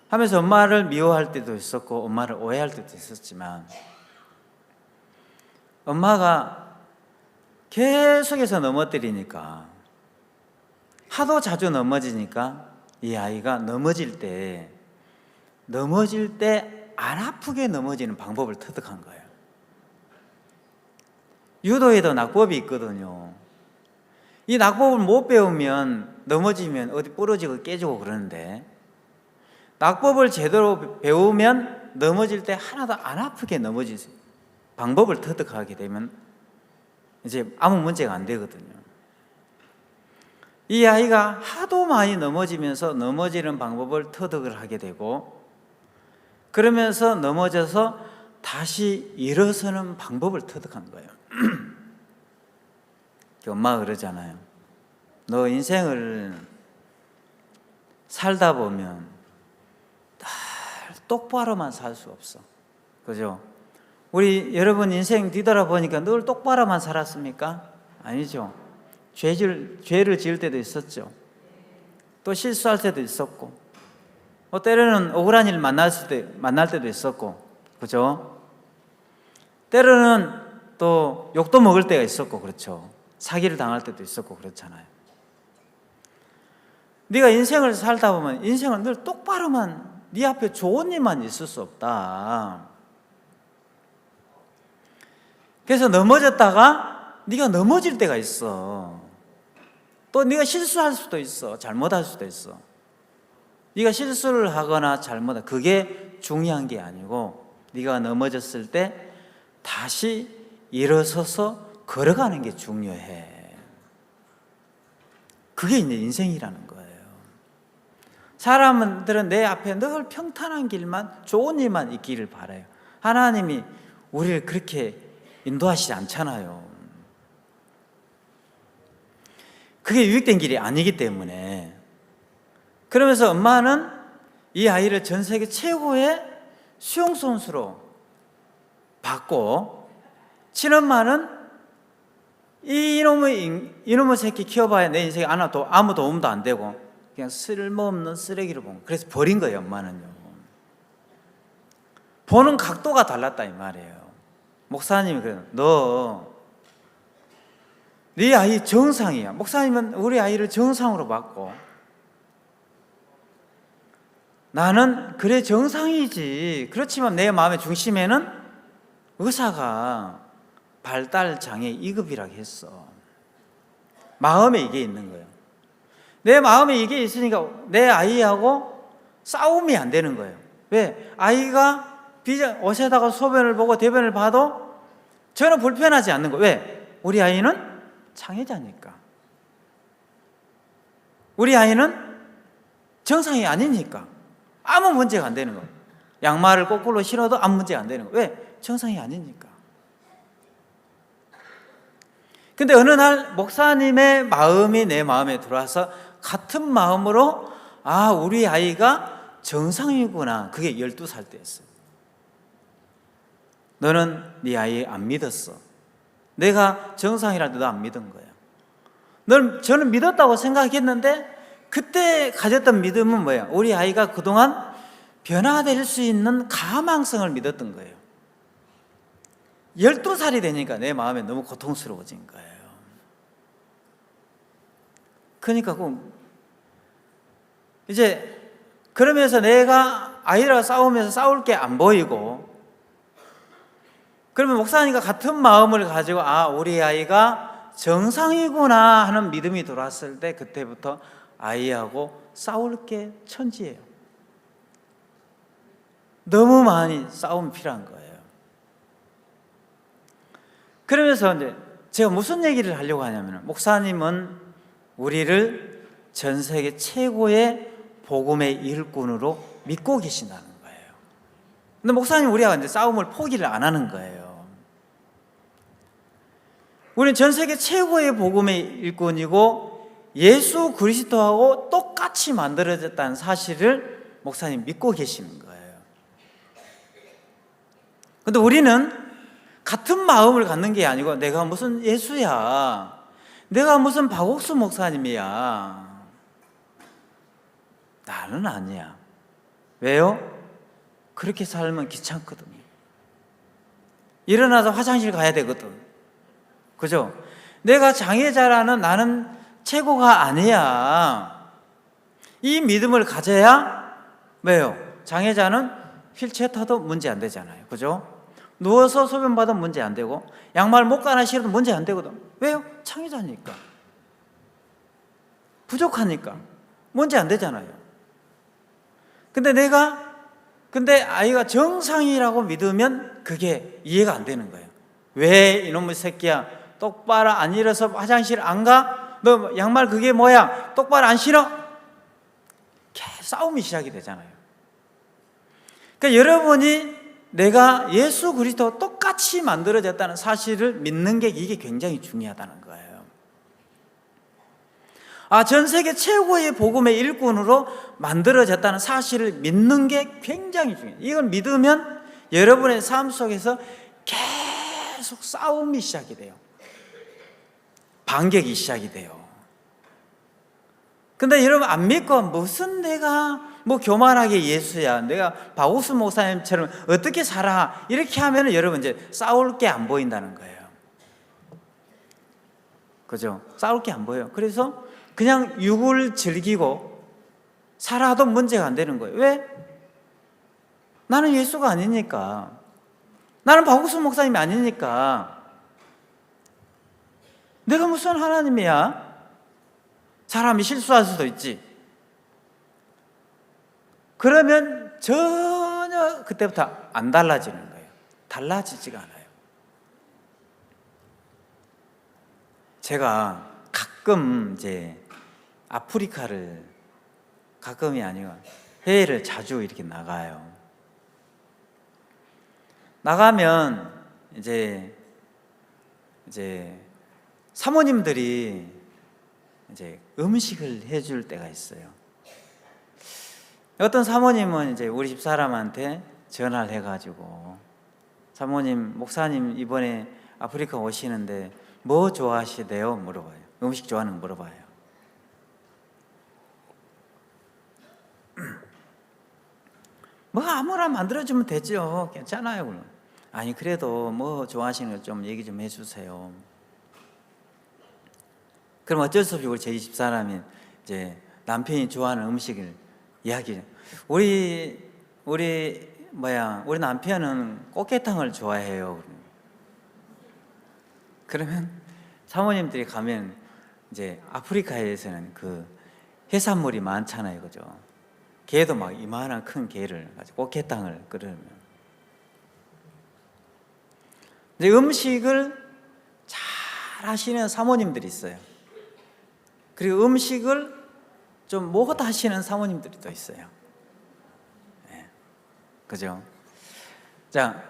하면서 엄마를 미워할 때도 있었고 엄마를 오해할 때도 있었지만, 엄마가 계속해서 넘어뜨리니까, 하도 자주 넘어지니까 이 아이가 넘어질 때 안 아프게 넘어지는 방법을 터득한 거예요. 유도에도 낙법이 있거든요. 이 낙법을 못 배우면 넘어지면 어디 부러지고 깨지고 그러는데, 낙법을 제대로 배우면 넘어질 때 하나도 안 아프게 넘어질 방법을 터득하게 되면 이제 아무 문제가 안 되거든요. 이 아이가 하도 많이 넘어지면서 넘어지는 방법을 터득을 하게 되고, 그러면서 넘어져서 다시 일어서는 방법을 터득한 거예요. 엄마가 그러잖아요. 너 인생을 살다 보면 똑바로만 살 수 없어. 그죠? 우리 여러분 인생 뒤돌아보니까 늘 똑바로만 살았습니까? 아니죠. 죄를 지을 때도 있었죠. 또 실수할 때도 있었고, 때로는 억울한 일 만날 때도 있었고, 그죠? 때로는 또 욕도 먹을 때가 있었고, 그렇죠. 사기를 당할 때도 있었고, 그렇잖아요. 네가 인생을 살다 보면 인생은 늘 똑바로만, 네 앞에 좋은 일만 있을 수 없다. 그래서 넘어졌다가 네가 넘어질 때가 있어. 또 네가 실수할 수도 있어. 잘못할 수도 있어. 네가 실수를 하거나 잘못하, 그게 중요한 게 아니고, 네가 넘어졌을 때 다시 일어서서 걸어가는 게 중요해. 그게 이제 인생이라는 거예요. 사람들은 내 앞에 늘 평탄한 길만, 좋은 일만 있기를 바라요. 하나님이 우리를 그렇게 인도하시지 않잖아요. 그게 유익된 길이 아니기 때문에. 그러면서 엄마는 이 아이를 전 세계 최고의 수영 선수로 봤고, 친엄마는 이놈의 새끼 키워봐야 내 인생에 아무 도움도 안 되고 그냥 쓸모없는 쓰레기로 본 거예요. 그래서 버린 거예요. 엄마는요. 보는 각도가 달랐다 이 말이에요. 목사님이 그래요. 네 아이 정상이야. 목사님은 우리 아이를 정상으로 봤고, 나는 그래 정상이지. 그렇지만 내 마음의 중심에는 의사가 발달 장애 2급이라고 했어. 마음에 이게 있는 거예요. 내 마음에 이게 있으니까 내 아이하고 싸움이 안 되는 거예요. 왜? 아이가 옷에다가 소변을 보고 대변을 봐도 전혀 불편하지 않는 거예요. 왜? 우리 아이는 장애자니까. 우리 아이는 정상이 아니니까 아무 문제가 안 되는 거예요. 양말을 거꾸로 신어도 아무 문제가 안 되는 거예요. 왜? 정상이 아니니까. 근데 어느 날 목사님의 마음이 내 마음에 들어와서 같은 마음으로 우리 아이가 정상이구나. 그게 12살 때였어요. 너는 네 아이 안 믿었어. 내가 정상이라도 너 안 믿은 거야. 저는 믿었다고 생각했는데 그때 가졌던 믿음은 뭐야? 우리 아이가 그동안 변화될 수 있는 가망성을 믿었던 거예요. 12살이 되니까 내 마음에 너무 고통스러워진 거예요. 그러니까 이제 그러면서 내가 아이랑 싸우면서 싸울 게 안 보이고, 그러면 목사님과 같은 마음을 가지고 우리 아이가 정상이구나 하는 믿음이 들어왔을 때 그때부터 아이하고 싸울 게 천지예요. 너무 많이 싸움이 필요한 거예요. 그러면서 이제 제가 무슨 얘기를 하려고 하냐면, 목사님은 우리를 전 세계 최고의 복음의 일꾼으로 믿고 계신다는 거예요. 근데 목사님 우리가 이제 싸움을 포기를 안 하는 거예요. 우리는 전 세계 최고의 복음의 일꾼이고 예수 그리스도하고 똑같이 만들어졌다는 사실을 목사님 믿고 계시는 거예요. 근데 우리는 같은 마음을 갖는 게 아니고, 내가 무슨 예수야, 내가 무슨 박옥수 목사님이야, 나는 아니야. 왜요? 그렇게 살면 귀찮거든요. 일어나서 화장실 가야 되거든. 그죠? 내가 장애자라는 나는 최고가 아니야. 이 믿음을 가져야, 왜요? 장애자는 휠체어 타도 문제 안 되잖아요. 그죠? 누워서 소변 봐도 문제 안 되고, 양말 못 가나 신어도 문제 안 되거든. 왜요? 장애자니까. 부족하니까. 문제 안 되잖아요. 근데 아이가 정상이라고 믿으면 그게 이해가 안 되는 거예요. 왜 이놈의 새끼야, 똑바로 안 일어서 화장실 안 가? 너 양말 그게 뭐야? 똑바로 안 신어? 계속 싸움이 시작이 되잖아요. 그러니까 여러분이 내가 예수 그리스도와 똑같이 만들어졌다는 사실을 믿는 게 이게 굉장히 중요하다는 거예요. 전 세계 최고의 복음의 일꾼으로 만들어졌다는 사실을 믿는 게 굉장히 중요해요. 이걸 믿으면 여러분의 삶 속에서 계속 싸움이 시작이 돼요. 반격이 시작이 돼요. 근데 여러분 안 믿고 무슨 내가 교만하게 예수야, 내가 박옥수 목사님처럼 어떻게 살아, 이렇게 하면 여러분 이제 싸울 게 안 보인다는 거예요. 그죠? 싸울 게 안 보여요. 그래서 그냥 육을 즐기고 살아도 문제가 안 되는 거예요. 왜? 나는 예수가 아니니까. 나는 박옥수 목사님이 아니니까. 내가 무슨 하나님이야? 사람이 실수할 수도 있지. 그러면 전혀 그때부터 안 달라지는 거예요. 달라지지가 않아요. 제가 가끔 이제 아프리카를, 가끔이 아니고 해외를 자주 이렇게 나가요. 나가면 이제 사모님들이 이제 음식을 해줄 때가 있어요. 어떤 사모님은 이제 우리 집 사람한테 전화를 해가지고, 사모님, 목사님 이번에 아프리카 오시는데 뭐 좋아하시대요? 물어봐요. 음식 좋아하는 거 물어봐요. 뭐 아무나 만들어주면 되죠. 괜찮아요. 그럼. 아니 그래도 뭐 좋아하시는 거 좀 얘기 좀 해주세요. 그럼 어쩔 수 없이 우리 저희 집사람이 이제 남편이 좋아하는 음식을 이야기해요. 우리 남편은 꽃게탕을 좋아해요. 그러면 사모님들이 가면 이제 아프리카에서는 그 해산물이 많잖아요, 그죠? 게도 막 이만한 큰 게를 가지고 꽃게탕을 끓이면 이제 음식을 잘 하시는 사모님들이 있어요. 그리고 음식을 좀 못 하시는 사모님들이 또 있어요. 네. 그죠? 자,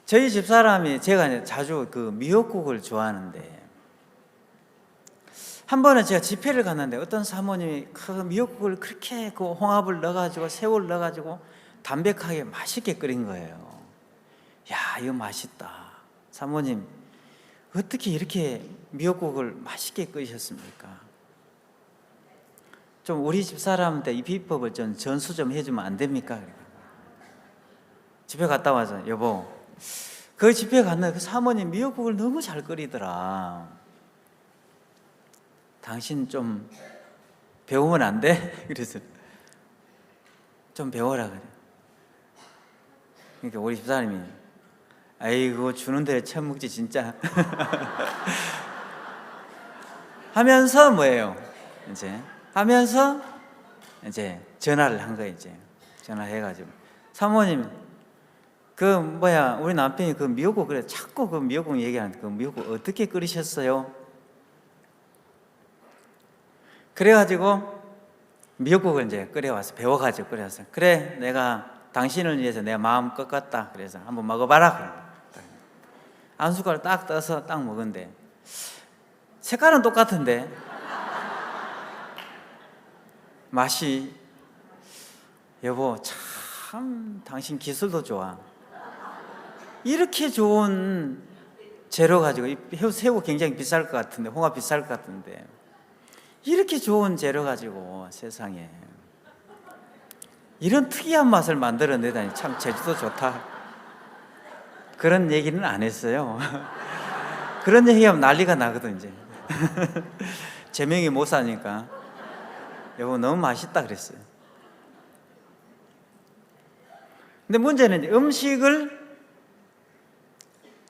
저희 집사람이 제가 자주 그 미역국을 좋아하는데 한 번은 제가 집회를 갔는데 어떤 사모님이 그 미역국을 그렇게 그 홍합을 넣어가지고 새우를 넣어가지고 담백하게 맛있게 끓인 거예요. 야, 이거 맛있다. 사모님, 어떻게 이렇게 미역국을 맛있게 끓이셨습니까? 좀 우리 집사람한테 이 비법을 좀 전수 좀 해주면 안 됩니까? 집에 갔다 와서 여보, 그 집에 갔는데 그 사모님 미역국을 너무 잘 끓이더라. 당신 좀 배우면 안 돼? 그래서 좀 배워라 그래. 그러니까 우리 집사람이 아이고 주는 대로 처음 먹지 진짜 하면서 뭐예요? 하면서 전화를 한 거예요. 전화해가지고 사모님 우리 남편이 그 미역국 그래 자꾸 그 미역국 얘기하는데 그 미역국 어떻게 끓이셨어요? 그래가지고 미역국을 이제 끓여와서 배워가지고 끓여서 그래 내가 당신을 위해서 내가 마음 꺾었다. 그래서 한번 먹어봐라. 한 숟가락 딱 떠서 딱 먹은데 색깔은 똑같은데 맛이 여보 참 당신 기술도 좋아. 이렇게 좋은 재료 가지고 새우 굉장히 비쌀 것 같은데 홍합 비쌀 것 같은데 이렇게 좋은 재료 가지고 세상에 이런 특이한 맛을 만들어내다니 참 제주도 좋다. 그런 얘기는 안 했어요. 그런 얘기하면 난리가 나거든 이제. 제명이 못 사니까 여보 너무 맛있다 그랬어요. 근데 문제는 음식을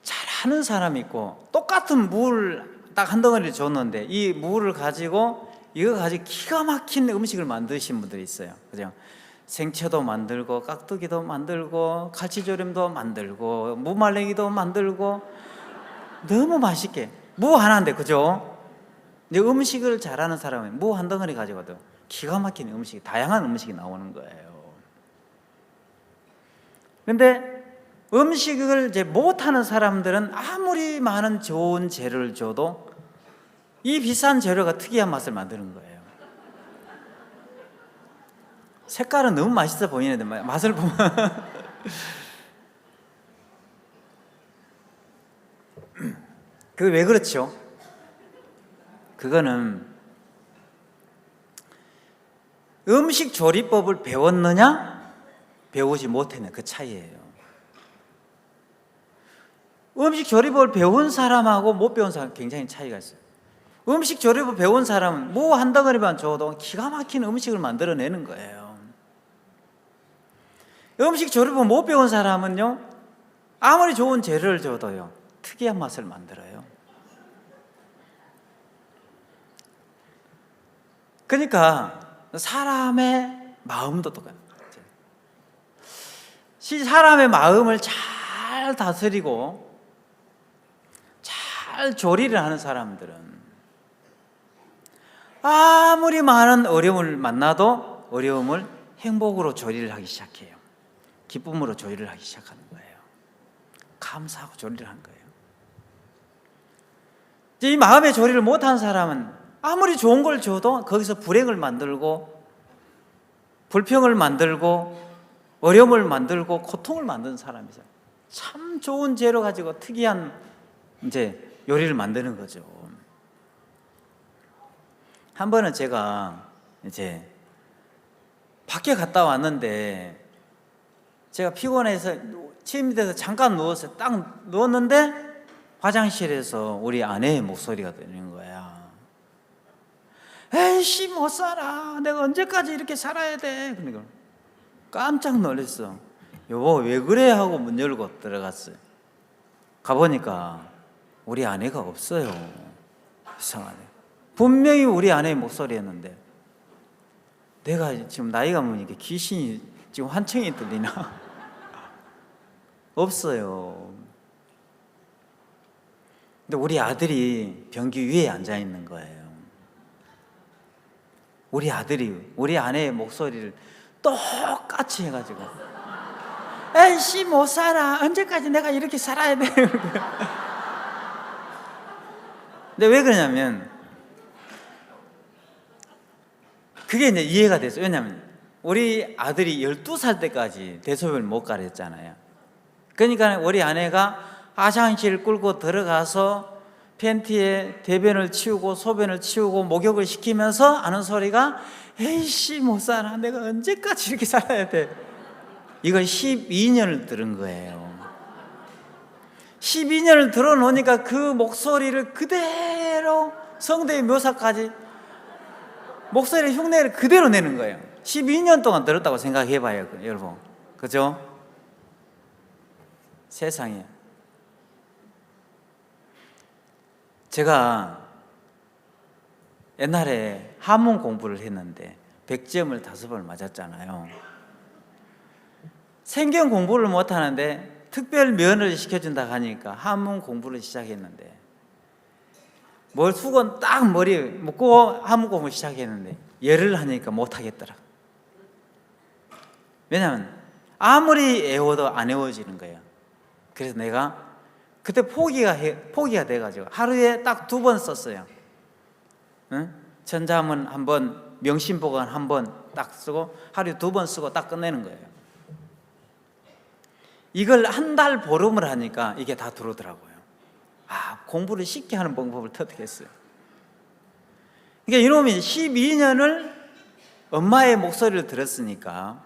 잘하는 사람이 있고 똑같은 물 딱 한 덩어리를 줬는데 이 물을 가지고 이거 가지고 기가 막힌 음식을 만드신 분들이 있어요. 그죠? 생채도 만들고 깍두기도 만들고 갈치조림도 만들고 무말랭이도 만들고 너무 맛있게 무 하나인데 그죠? 근데 음식을 잘하는 사람은 무 한 덩어리 가지고도 기가 막힌 음식이 다양한 음식이 나오는 거예요. 근데 음식을 이제 못하는 사람들은 아무리 많은 좋은 재료를 줘도 이 비싼 재료가 특이한 맛을 만드는 거예요. 색깔은 너무 맛있어 보이는데 맛을 보면 그게 왜 그렇죠? 그거는 음식 조리법을 배웠느냐 배우지 못했느냐 그 차이예요. 음식 조리법을 배운 사람하고 못 배운 사람 굉장히 차이가 있어요. 음식 조리법 배운 사람은 뭐 한 덩어리만 줘도 기가 막힌 음식을 만들어내는 거예요. 음식 조리법 못 배운 사람은요 아무리 좋은 재료를 줘도요 특이한 맛을 만들어요. 그러니까 사람의 마음도 똑같아요. 사람의 마음을 잘 다스리고 잘 조리를 하는 사람들은 아무리 많은 어려움을 만나도 어려움을 행복으로 조리를 하기 시작해요. 기쁨으로 조리를 하기 시작하는 거예요. 감사하고 조리를 하는 거예요. 이 마음의 조리를 못한 사람은 아무리 좋은 걸 줘도 거기서 불행을 만들고 불평을 만들고 어려움을 만들고 고통을 만드는 사람이죠. 참 좋은 재료 가지고 특이한 요리를 만드는 거죠. 한 번은 제가 밖에 갔다 왔는데 제가 피곤해서 침 밑에서 잠깐 누웠어요. 딱 누웠는데 화장실에서 우리 아내의 목소리가 들리는 거야. 에이씨 못 살아. 내가 언제까지 이렇게 살아야 돼. 그러니까 깜짝 놀랐어. 여보 왜 그래 하고 문 열고 들어갔어요. 가보니까 우리 아내가 없어요. 이상하네. 분명히 우리 아내의 목소리였는데 내가 지금 나이가 먹으니까 귀신이 지금 환청이 들리나? 없어요. 근데 우리 아들이 변기 위에 앉아 있는 거예요. 우리 아들이 우리 아내의 목소리를 똑같이 해가지고 에이씨 못 살아. 언제까지 내가 이렇게 살아야 돼. 근데 왜 그러냐면 그게 이제 이해가 됐어요. 왜냐하면 우리 아들이 12살 때까지 대소변을 못 가렸잖아요. 그러니까 우리 아내가 화장실 끌고 들어가서 팬티에 대변을 치우고 소변을 치우고 목욕을 시키면서 하는 소리가 에이씨 못 살아. 내가 언제까지 이렇게 살아야 돼. 이걸 12년을 들은 거예요. 12년을 들어놓으니까 그 목소리를 그대로 성대의 묘사까지 목소리의 흉내를 그대로 내는 거예요. 12년 동안 들었다고 생각해 봐요, 여러분. 그죠? 세상에. 제가 옛날에 한문 공부를 했는데 100점을 5번 맞았잖아요. 생경 공부를 못 하는데 특별 면허를 시켜준다 하니까 한문 공부를 시작했는데 뭘 수건 딱 머리에 묶고 한문 공부 시작했는데 열을 하니까 못 하겠더라. 왜냐하면 아무리 애워도 안 애워지는 거예요. 그래서 내가 그때 포기가 돼가지고 하루에 딱 2번 썼어요. 응? 천자문 1번, 명심보건 1번 딱 쓰고 하루에 2번 쓰고 딱 끝내는 거예요. 이걸 한 달 보름을 하니까 이게 다 들어오더라고요. 아, 공부를 쉽게 하는 방법을 터득했어요. 그러니까 이놈이 12년을 엄마의 목소리를 들었으니까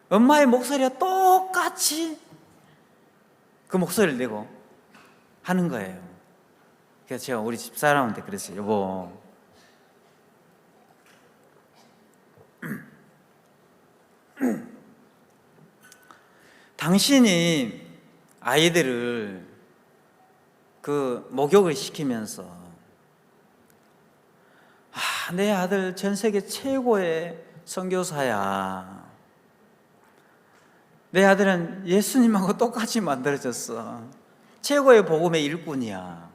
엄마의 목소리가 똑같이 그 목소리를 내고 하는 거예요. 그래서 제가 우리 집사람한테 그랬어요. 여보, 당신이 아이들을 그 목욕을 시키면서 내 아들 전 세계 최고의 선교사야. 내 아들은 예수님하고 똑같이 만들어졌어. 최고의 복음의 일꾼이야.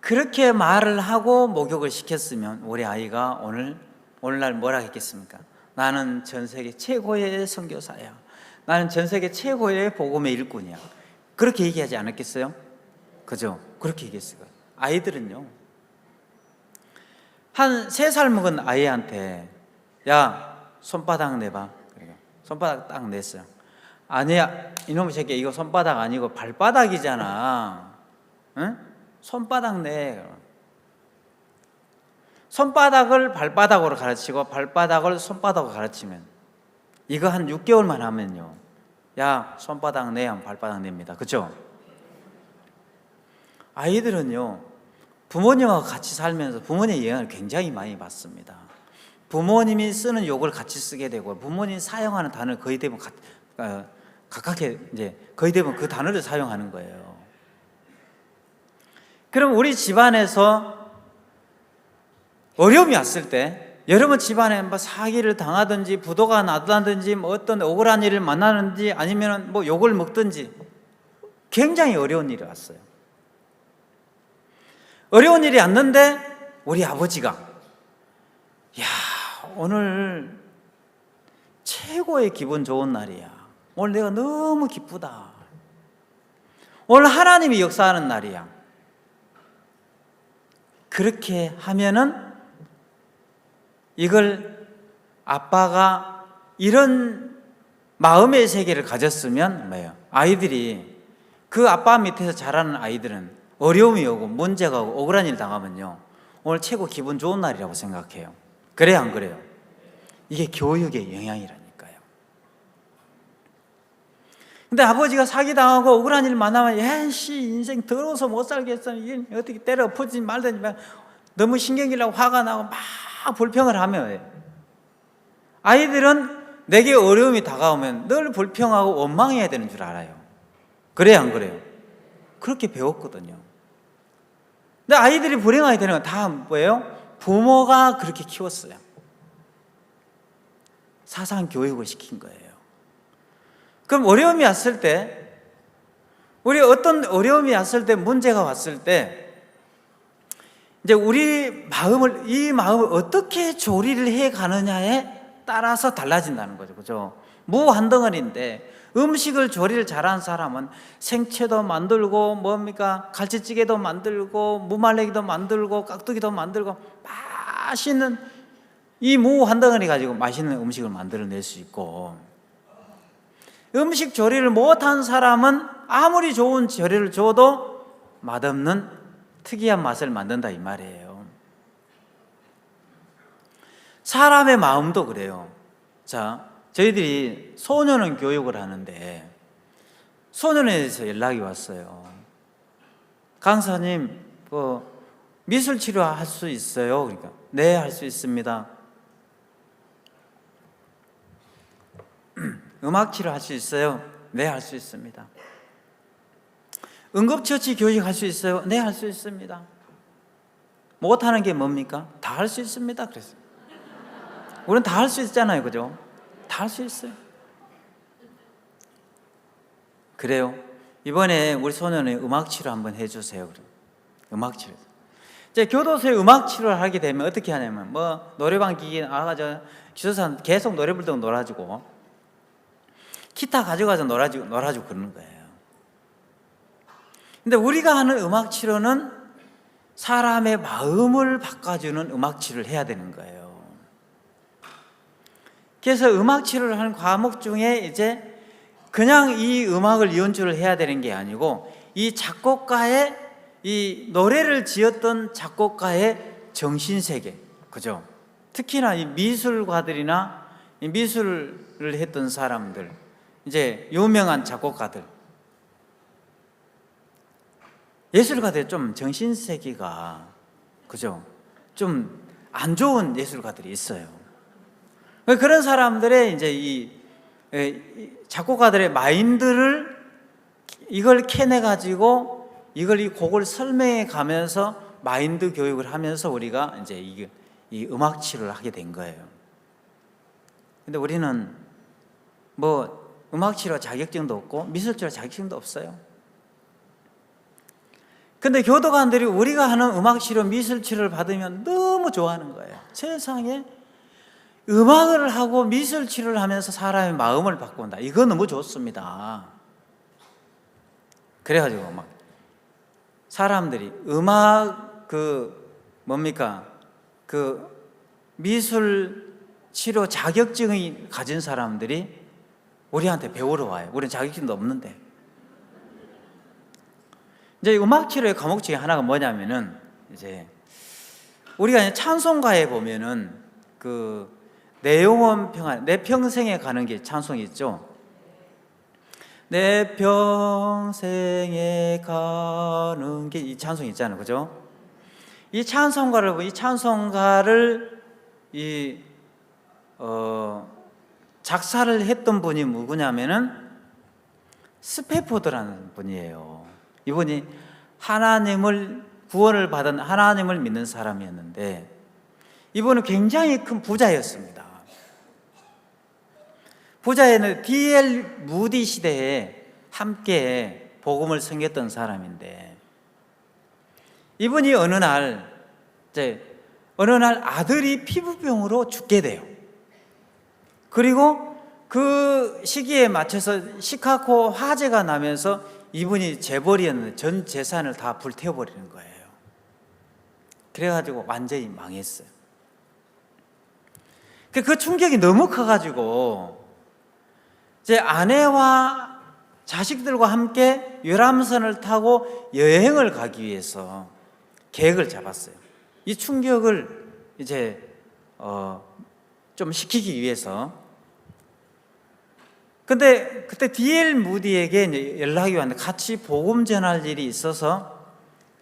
그렇게 말을 하고 목욕을 시켰으면 우리 아이가 오늘날 뭐라 했겠습니까? 나는 전 세계 최고의 선교사야. 나는 전 세계 최고의 복음의 일꾼이야. 그렇게 얘기하지 않았겠어요? 그죠? 그렇게 얘기했어요. 아이들은요, 한 3살 먹은 아이한테 야, 손바닥 내봐. 손바닥 딱 냈어요. 아니야, 이놈의 새끼, 이거 손바닥 아니고 발바닥이잖아. 응? 손바닥 내. 손바닥을 발바닥으로 가르치고 발바닥을 손바닥으로 가르치면 이거 한 6개월만 하면요, 야, 손바닥 내 하면 발바닥 냅니다. 그렇죠? 아이들은요, 부모님하고 같이 살면서 부모님의 영향을 굉장히 많이 받습니다. 부모님이 쓰는 욕을 같이 쓰게 되고 부모님이 사용하는 단어를 거의 대부분 가깝게 이제 거의 대부분 그 단어를 사용하는 거예요. 그럼 우리 집안에서 어려움이 왔을 때, 여러분 집안에 뭐 사기를 당하든지 부도가 나든지 뭐 어떤 억울한 일을 만나는지 아니면 뭐 욕을 먹든지 굉장히 어려운 일이 왔어요. 어려운 일이 왔는데 우리 아버지가 야, 오늘 최고의 기분 좋은 날이야. 오늘 내가 너무 기쁘다. 오늘 하나님이 역사하는 날이야. 그렇게 하면은 이걸 아빠가 이런 마음의 세계를 가졌으면 뭐예요? 아이들이 그 아빠 밑에서 자라는 아이들은 어려움이 오고 문제가 오고 억울한 일 당하면요, 오늘 최고 기분 좋은 날이라고 생각해요. 그래요, 안 그래요? 이게 교육의 영향이라니까요. 근데 아버지가 사기당하고 억울한 일 만나면 야씨 인생 더러워서 못 살겠어, 이게 어떻게 때려 엎어지지 말든지 너무 신경질 나고 화가 나고 막 불평을 하면 아이들은 내게 어려움이 다가오면 늘 불평하고 원망해야 되는 줄 알아요. 그래요, 안 그래요? 그렇게 배웠거든요. 근데 아이들이 불행하게 되는 건 다 뭐예요? 부모가 그렇게 키웠어요. 사상 교육을 시킨 거예요. 그럼 어려움이 왔을 때, 우리 어떤 어려움이 왔을 때, 문제가 왔을 때, 이제 우리 이 마음을 어떻게 조리를 해 가느냐에 따라서 달라진다는 거죠. 그죠? 무 한 덩어리인데, 음식을 조리를 잘하는 사람은 생채도 만들고, 뭡니까? 갈치찌개도 만들고, 무말랭이도 만들고, 깍두기도 만들고, 맛있는 이 무 한 덩어리 가지고 맛있는 음식을 만들어낼 수 있고, 음식 조리를 못한 사람은 아무리 좋은 조리를 줘도 맛없는 특이한 맛을 만든다, 이 말이에요. 사람의 마음도 그래요. 자, 저희들이 소년원 교육을 하는데 소년원에서 연락이 왔어요. 강사님, 미술 치료 할 수 있어요? 그러니까 네, 할 수 있습니다. 음악 치료 할 수 있어요? 네, 할 수 있습니다. 응급처치 교육 할 수 있어요? 네, 할 수 있습니다. 못하는 게 뭡니까? 다 할 수 있습니다. 그랬어요. 우리는 다 할 수 있잖아요, 그죠? 다 할 수 있어요. 그래요. 이번에 우리 소년에 음악 치료 한번 해주세요. 그래요. 음악 치료. 이제 교도소에 음악 치료를 하게 되면 어떻게 하냐면, 노래방 기기 나가서 기소사 계속 노래 부르다가 놀아주고, 기타 가져가서 놀아주고 그러는 거예요. 근데 우리가 하는 음악 치료는 사람의 마음을 바꿔주는 음악 치료를 해야 되는 거예요. 그래서 음악 치료를 하는 과목 중에 이제 그냥 이 음악을 연주를 해야 되는 게 아니고, 이 작곡가의, 이 노래를 지었던 작곡가의 정신세계, 그죠? 특히나 이 미술가들이나 이 미술을 했던 사람들, 이제 유명한 작곡가들, 예술가들이 좀 정신세계가, 그죠? 좀 안 좋은 예술가들이 있어요. 그런 사람들의 이제 이 작곡가들의 마인드를 이걸 캐내가지고 이걸 이 곡을 설명해 가면서 마인드 교육을 하면서 우리가 이제 이 음악 치료를 하게 된 거예요. 근데 우리는 음악 치료 자격증도 없고 미술 치료 자격증도 없어요. 근데 교도관들이 우리가 하는 음악 치료, 미술 치료를 받으면 너무 좋아하는 거예요. 세상에 음악을 하고 미술 치료를 하면서 사람의 마음을 바꾼다. 이거 너무 좋습니다. 그래가지고 막 사람들이 음악 미술 치료 자격증이 가진 사람들이 우리한테 배우러 와요. 우리는 자격증도 없는데. 이제 음악 치료의 과목 중에 하나가 뭐냐면은, 이제 우리가 찬송가에 보면은 내 영혼 평안, 내 평생에 가는 게 찬송이 있죠. 내 평생에 가는 게 이 찬송이 있잖아요, 그죠? 이 찬송가를 작사를 했던 분이 누구냐면은 스페포드라는 분이에요. 이분이 구원을 받은 하나님을 믿는 사람이었는데, 이분은 굉장히 큰 부자였습니다. 부자에는 D.L. 무디 시대에 함께 복음을 전했던 사람인데, 이분이 어느 날 아들이 피부병으로 죽게 돼요. 그리고 그 시기에 맞춰서 시카고 화재가 나면서 이분이 재벌이었는데 전 재산을 다 불태워버리는 거예요. 그래가지고 완전히 망했어요. 그 충격이 너무 커가지고 제 아내와 자식들과 함께 유람선을 타고 여행을 가기 위해서 계획을 잡았어요. 이 충격을 이제 좀 식히기 위해서 근데 그때 D.L. 무디에게 이제 연락이 왔는데 같이 복음 전할 일이 있어서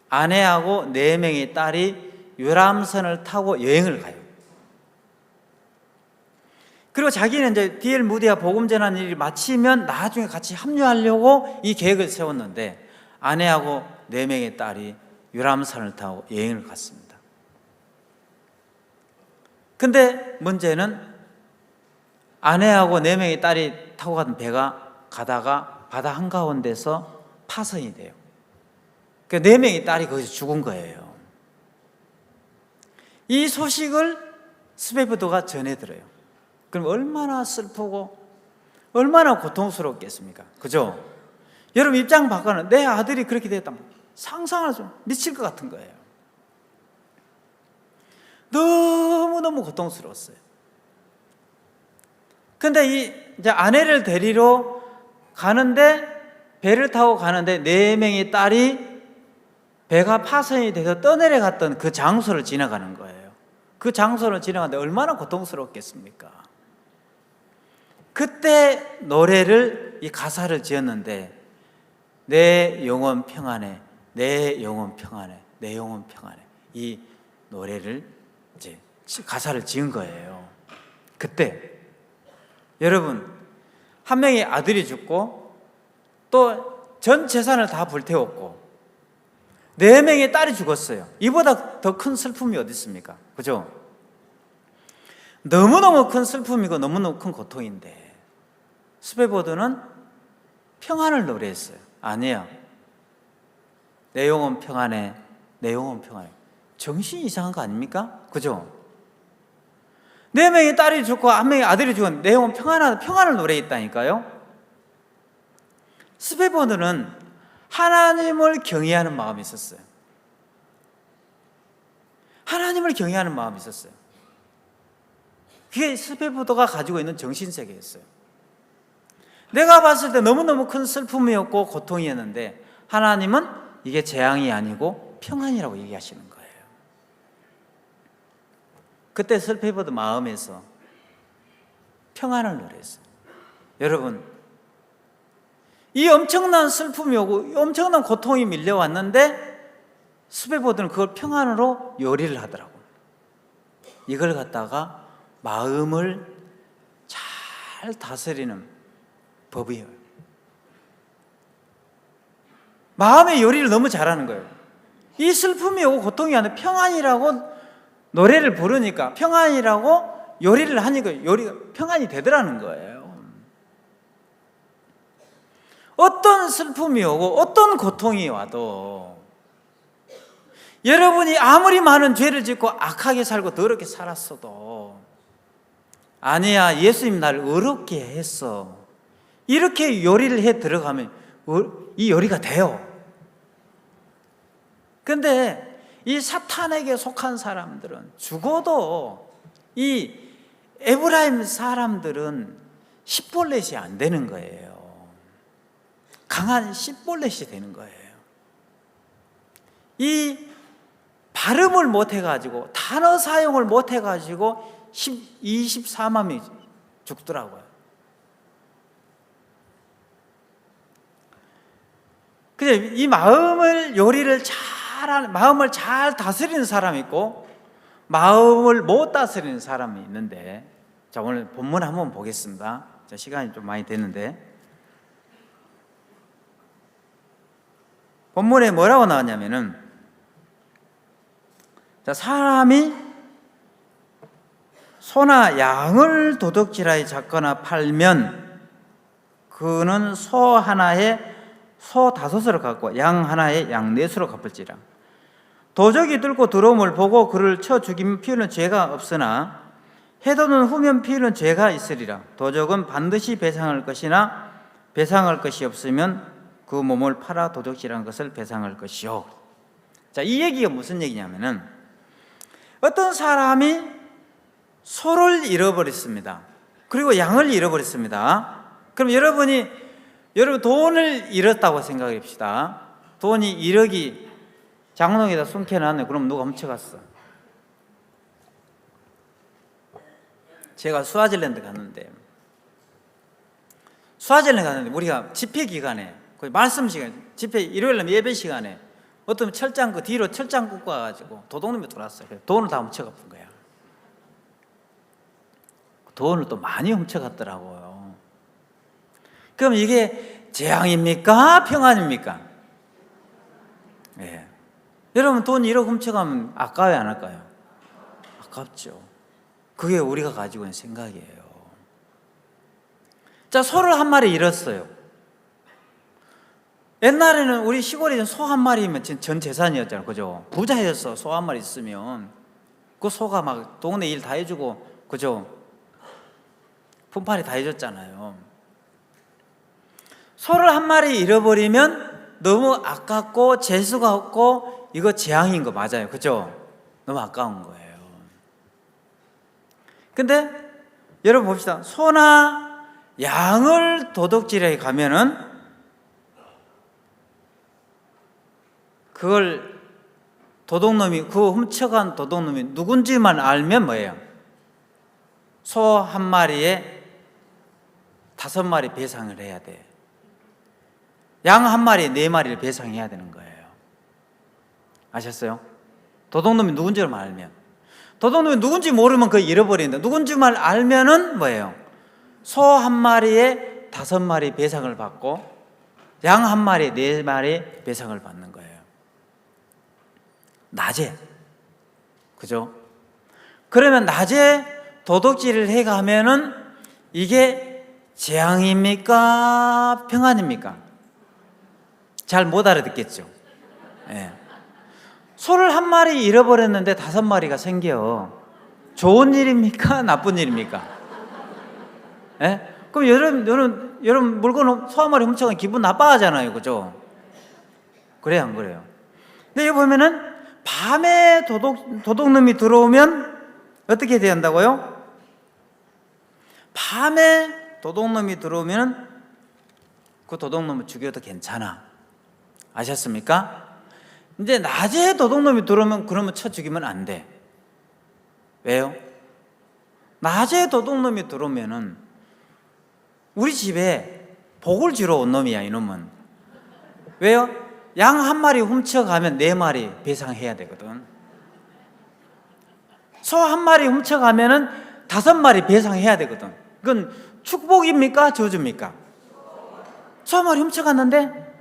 아내하고 4명의 딸이 유람선을 타고 여행을 가요. 그리고 자기는 이제 D.L. 무디가 복음 전하는 일이 마치면 나중에 같이 합류하려고 이 계획을 세웠는데 아내하고 4명의 딸이 유람선을 타고 여행을 갔습니다. 근데 문제는 아내하고 4명의 딸이 타고 간 배가 가다가 바다 한가운데서 파선이 돼요. 그 4명의 딸이 거기서 죽은 거예요. 이 소식을 스베보드가 전해 들어요. 그럼 얼마나 슬프고 얼마나 고통스럽겠습니까? 그죠? 여러분 입장 바꿔는 내 아들이 그렇게 됐다면 상상할 수 미칠 것 같은 거예요. 너무너무 고통스러웠어요. 근데 이제 아내를 데리러 가는데 배를 타고 가는데 4명의 딸이 배가 파선이 돼서 떠내려갔던 그 장소를 지나가는 거예요. 그 장소를 지나가는데 얼마나 고통스럽겠습니까? 그때 노래를 이 가사를 지었는데 내 영혼 평안해, 내 영혼 평안해, 내 영혼 평안해 이 노래를 이제 가사를 지은 거예요. 그때 여러분 한 명의 아들이 죽고 또 전 재산을 다 불태웠고 4명의 딸이 죽었어요. 이보다 더 큰 슬픔이 어디 있습니까? 그죠? 너무너무 큰 슬픔이고 너무너무 큰 고통인데 스베보드는 평안을 노래했어요. 아니야, 내 영혼 평안해, 내 영혼 평안해. 정신이 이상한 거 아닙니까? 그죠? 4명의 딸이 죽고 1명의 아들이 죽은 내 영혼 평안하다, 평안을 노래했다니까요. 스베보드는 하나님을 경외하는 마음이 있었어요. 하나님을 경외하는 마음이 있었어요. 그게 스베보드가 가지고 있는 정신세계였어요. 내가 봤을 때 너무너무 큰 슬픔이었고 고통이었는데 하나님은 이게 재앙이 아니고 평안이라고 얘기하시는 거예요. 그때 스베보드 마음에서 평안을 노래했어요. 여러분, 이 엄청난 슬픔이 오고 엄청난 고통이 밀려왔는데 스베보드는 그걸 평안으로 요리를 하더라고요. 이걸 갖다가 마음을 잘 다스리는 법이에요. 마음의 요리를 너무 잘하는 거예요. 이 슬픔이 오고 고통이 왔는데 평안이라고 노래를 부르니까, 평안이라고 요리를 하니까 요리가 평안이 되더라는 거예요. 어떤 슬픔이 오고 어떤 고통이 와도 여러분이 아무리 많은 죄를 짓고 악하게 살고 더럽게 살았어도 아니야, 예수님 나를 의롭게 했어, 이렇게 요리를 해 들어가면 이 요리가 돼요. 근데 이 사탄에게 속한 사람들은 죽어도 이 에브라임 사람들은 십볼렛이 안 되는 거예요. 강한 십볼렛이 되는 거예요. 이 발음을 못 해가지고 단어 사용을 못 해가지고 24만이 죽더라고요. 근데 이 마음을 요리를 잘하는, 마음을 잘 다스리는 사람이 있고 마음을 못 다스리는 사람이 있는데, 자, 오늘 본문 한번 보겠습니다. 자, 시간이 좀 많이 됐는데 본문에 뭐라고 나왔냐면은, 자, 사람이 소나 양을 도둑질하여 잡거나 팔면 그는 소 하나에 소 5을 갚고 양 하나에 양 4수로 갚을지라. 도적이 뚫고 들어옴을 보고 그를 쳐 죽이면 피우는 죄가 없으나 해도는 후면 피우는 죄가 있으리라. 도적은 반드시 배상할 것이나 배상할 것이 없으면 그 몸을 팔아 도둑질한 것을 배상할 것이요. 자, 이 얘기가 무슨 얘기냐면은, 어떤 사람이 소를 잃어버렸습니다. 그리고 양을 잃어버렸습니다. 그럼 여러분 돈을 잃었다고 생각해 봅시다. 돈이 1억이 장롱에다 숨겨놨네. 그럼 누가 훔쳐갔어? 제가 스와질랜드 갔는데 수화전에 갔는데 우리가 집회 기간에 그 말씀 시간, 집회 일요일날 예배 시간에 어떤 철장 그 뒤로 철장 꽂고 와가지고 도둑놈이 들어왔어요. 돈을 다 훔쳐갔던 거야. 돈을 또 많이 훔쳐갔더라고요. 그럼 이게 재앙입니까? 평안입니까? 예. 여러분 돈 1억 훔쳐가면 아까워요, 안 아까워요? 아깝죠. 그게 우리가 가지고 있는 생각이에요. 자, 소를 한 마리 잃었어요. 옛날에는 우리 시골에 소 한 마리면 전 재산이었잖아요. 그죠? 부자였어. 소 한 마리 있으면. 그 소가 막 동네 일 다 해주고, 그죠? 품팔이 다 해줬잖아요. 소를 한 마리 잃어버리면 너무 아깝고 재수가 없고 이거 재앙인 거 맞아요. 그죠? 너무 아까운 거예요. 근데 여러분 봅시다. 소나 양을 도둑질에 가면은 그걸 도둑놈이, 그 훔쳐간 도둑놈이 누군지만 알면 뭐예요? 소 한 마리에 5마리 배상을 해야 돼. 양 한 마리에 4마리를 배상해야 되는 거예요. 아셨어요? 도둑놈이 누군지를 알면. 도둑놈이 누군지 모르면 그걸 잃어버린다. 누군지만 알면은 뭐예요? 소 한 마리에 5마리 배상을 받고 양 한 마리에 4마리 배상을 받는 거예요. 낮에. 그죠? 그러면 낮에 도둑질을 해가면은 이게 재앙입니까? 평안입니까? 잘 못 알아듣겠죠? 예. 소를 한 마리 잃어버렸는데 5마리가 생겨. 좋은 일입니까? 나쁜 일입니까? 예? 그럼 여러분 물건 소 한 마리 훔쳐가면 기분 나빠하잖아요. 그죠? 그래요, 안 그래요? 근데 여기 보면은 밤에 도둑놈이 들어오면 어떻게 돼야 한다고요? 밤에 도둑놈이 들어오면 그 도둑놈을 죽여도 괜찮아. 아셨습니까? 이제 낮에 도둑놈이 들어오면 그러면 쳐 죽이면 안 돼. 왜요? 낮에 도둑놈이 들어오면은 우리 집에 복을 주러 온 놈이야, 이놈은. 왜요? 양 한 마리 훔쳐가면 4마리 배상해야 되거든. 소 한 마리 훔쳐가면은 5마리 배상해야 되거든. 그건 축복입니까? 저주입니까? 소 한 마리 훔쳐갔는데?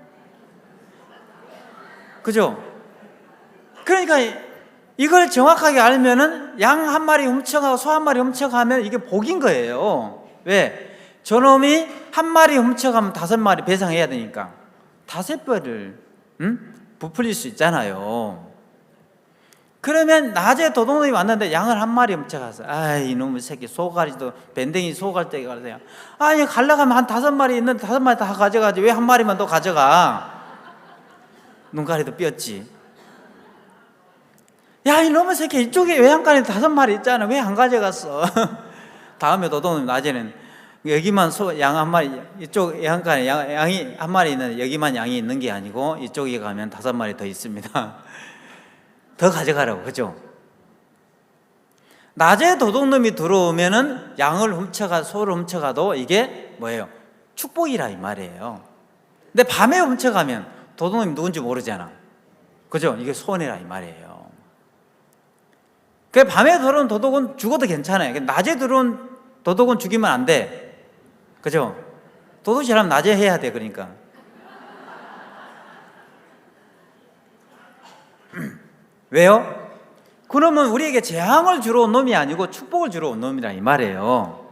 그죠? 그러니까 이걸 정확하게 알면은 양 한 마리 훔쳐가고 소 한 마리 훔쳐가면 이게 복인 거예요. 왜? 저놈이 한 마리 훔쳐가면 5마리 배상해야 되니까 5배를 부풀릴 수 있잖아요. 그러면 낮에 도둑놈이 왔는데 양을 한 마리 훔쳐가서, 아이 이놈의 새끼, 소갈이도 밴댕이 소갈대기 가세요. 아니 가려가면 한 5마리 있는데 5마리 다 가져가지 왜 한 마리만 더 가져가? 눈가리도 삐었지. 야 이놈의 새끼, 이쪽에 외양간에 5마리 있잖아, 왜 안 가져갔어? 다음에 도둑놈이 낮에는 여기만 양 한 마리, 이쪽 외양간에 양이 한 마리 있는데 여기만 양이 있는 게 아니고 이쪽에 가면 5마리 더 있습니다. 더 가져가라고. 그죠? 낮에 도둑놈이 들어오면은 양을 소를 훔쳐가도 이게 뭐예요? 축복이라 이 말이에요. 근데 밤에 훔쳐가면 도둑놈이 누군지 모르잖아. 그죠? 이게 손해라 이 말이에요. 그 밤에 들어온 도둑은 죽어도 괜찮아요. 낮에 들어온 도둑은 죽이면 안 돼. 그죠? 도둑질하면 낮에 해야 돼. 그러니까. 왜요? 그러면 우리에게 재앙을 주러 온 놈이 아니고 축복을 주러 온 놈이라 이 말이에요.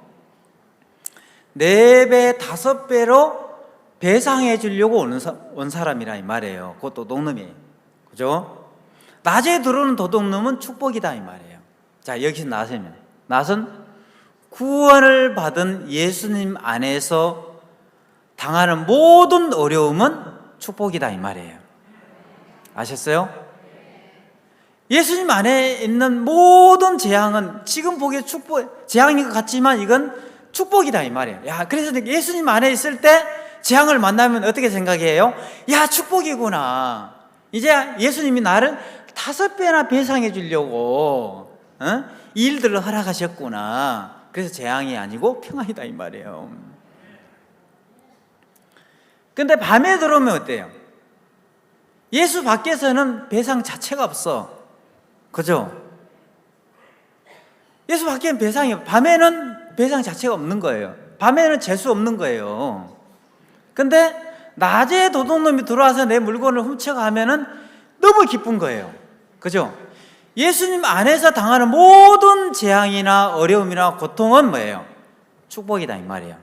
4배, 5배로 배상해 주려고 온 사람이라 이 말이에요. 그 도둑놈이. 그죠? 낮에 들어오는 도둑놈은 축복이다 이 말이에요. 자, 여기서 낫은 구원을 받은 예수님 안에서 당하는 모든 어려움은 축복이다 이 말이에요. 아셨어요? 예수님 안에 있는 모든 재앙은 지금 보기에 재앙인 것 같지만 이건 축복이다 이 말이에요. 야, 그래서 예수님 안에 있을 때 재앙을 만나면 어떻게 생각해요? 야, 축복이구나. 이제 예수님이 나를 5배나 배상해 주려고 일들을 허락하셨구나. 그래서 재앙이 아니고 평안이다 이 말이에요. 근데 밤에 들어오면 어때요? 예수 밖에서는 배상 자체가 없어. 그죠? 예수 밖에는 배상이, 밤에는 배상 자체가 없는 거예요. 밤에는 재수 없는 거예요. 근데 낮에 도둑놈이 들어와서 내 물건을 훔쳐가면은 너무 기쁜 거예요. 그죠? 예수님 안에서 당하는 모든 재앙이나 어려움이나 고통은 뭐예요? 축복이다 이 말이에요.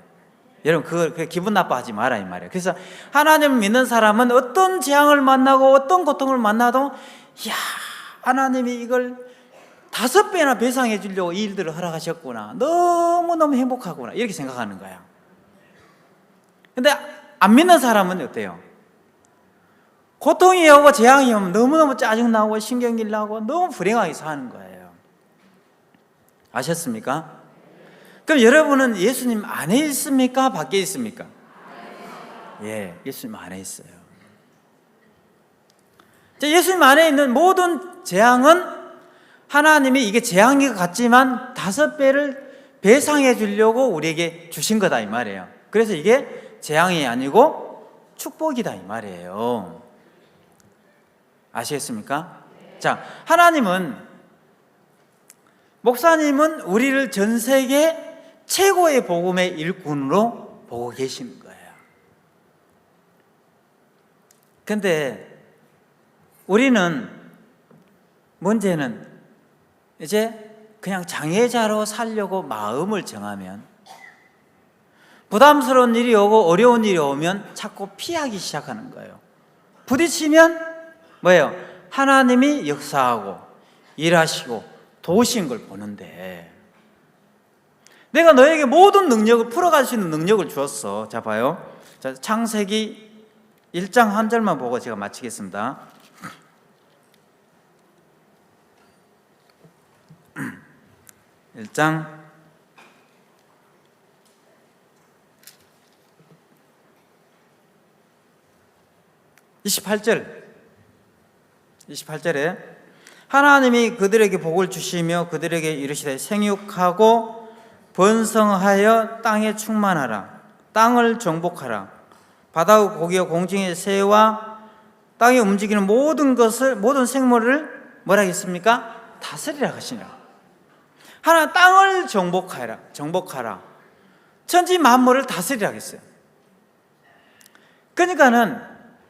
여러분 그거 기분 나빠하지 마라 이 말이에요. 그래서 하나님을 믿는 사람은 어떤 재앙을 만나고 어떤 고통을 만나도 이야, 하나님이 이걸 5배나 배상해 주려고 이 일들을 허락하셨구나, 너무너무 행복하구나, 이렇게 생각하는 거야. 근데 안 믿는 사람은 어때요? 고통이 오고 재앙이 오면 너무너무 짜증나고 신경질 나고 너무 불행하게 사는 거예요. 아셨습니까? 그럼 여러분은 예수님 안에 있습니까? 밖에 있습니까? 예, 예수님 안에 있어요. 예수님 안에 있는 모든 재앙은 하나님이 이게 재앙인 것 같지만 5배를 배상해 주려고 우리에게 주신 거다 이 말이에요. 그래서 이게 재앙이 아니고 축복이다 이 말이에요. 아시겠습니까? 자, 하나님은, 목사님은 우리를 전 세계 최고의 복음의 일꾼으로 보고 계시는 거예요. 근데 우리는 문제는 이제 그냥 장애자로 살려고 마음을 정하면, 부담스러운 일이 오고 어려운 일이 오면 자꾸 피하기 시작하는 거예요. 부딪히면 뭐예요? 하나님이 역사하고 일하시고 도우신 걸 보는데, 내가 너에게 모든 능력을 풀어갈 수 있는 능력을 주었어. 자 봐요. 자, 창세기 1장 한 절만 보고 제가 마치겠습니다. (1장) 28절에 하나님이 그들에게 복을 주시며 그들에게 이르시되 생육하고 번성하여 땅에 충만하라. 땅을 정복하라. 바다의 고기와 공중의 새와 땅에 움직이는 모든 것을, 모든 생물을 뭐라 했습니까? 다스리라 하시니라. 하나, 땅을 정복하라. 천지 만물을 다스리라 했어요. 그러니까는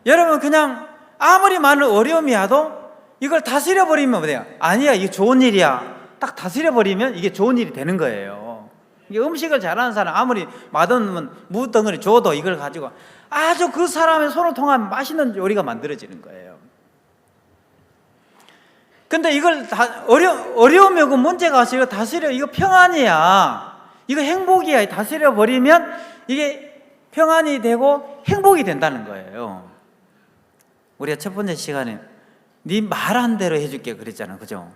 여러분 그냥 아무리 많은 어려움이 와도 이걸 다스려 버리면 뭐예요? 아니야, 이게 좋은 일이야. 딱 다스려 버리면 이게 좋은 일이 되는 거예요. 이게 음식을 잘하는 사람 아무리 맛없는 무덩어리 줘도 이걸 가지고 아주 그 사람의 손을 통하면 맛있는 요리가 만들어지는 거예요. 근데 이걸 다 어려움이 오고 문제가 와서 이거 다스려, 이거 평안이야, 이거 행복이야, 다스려 버리면 이게 평안이 되고 행복이 된다는 거예요. 우리가 첫 번째 시간에 네 말한 대로 해줄게 그랬잖아, 그죠?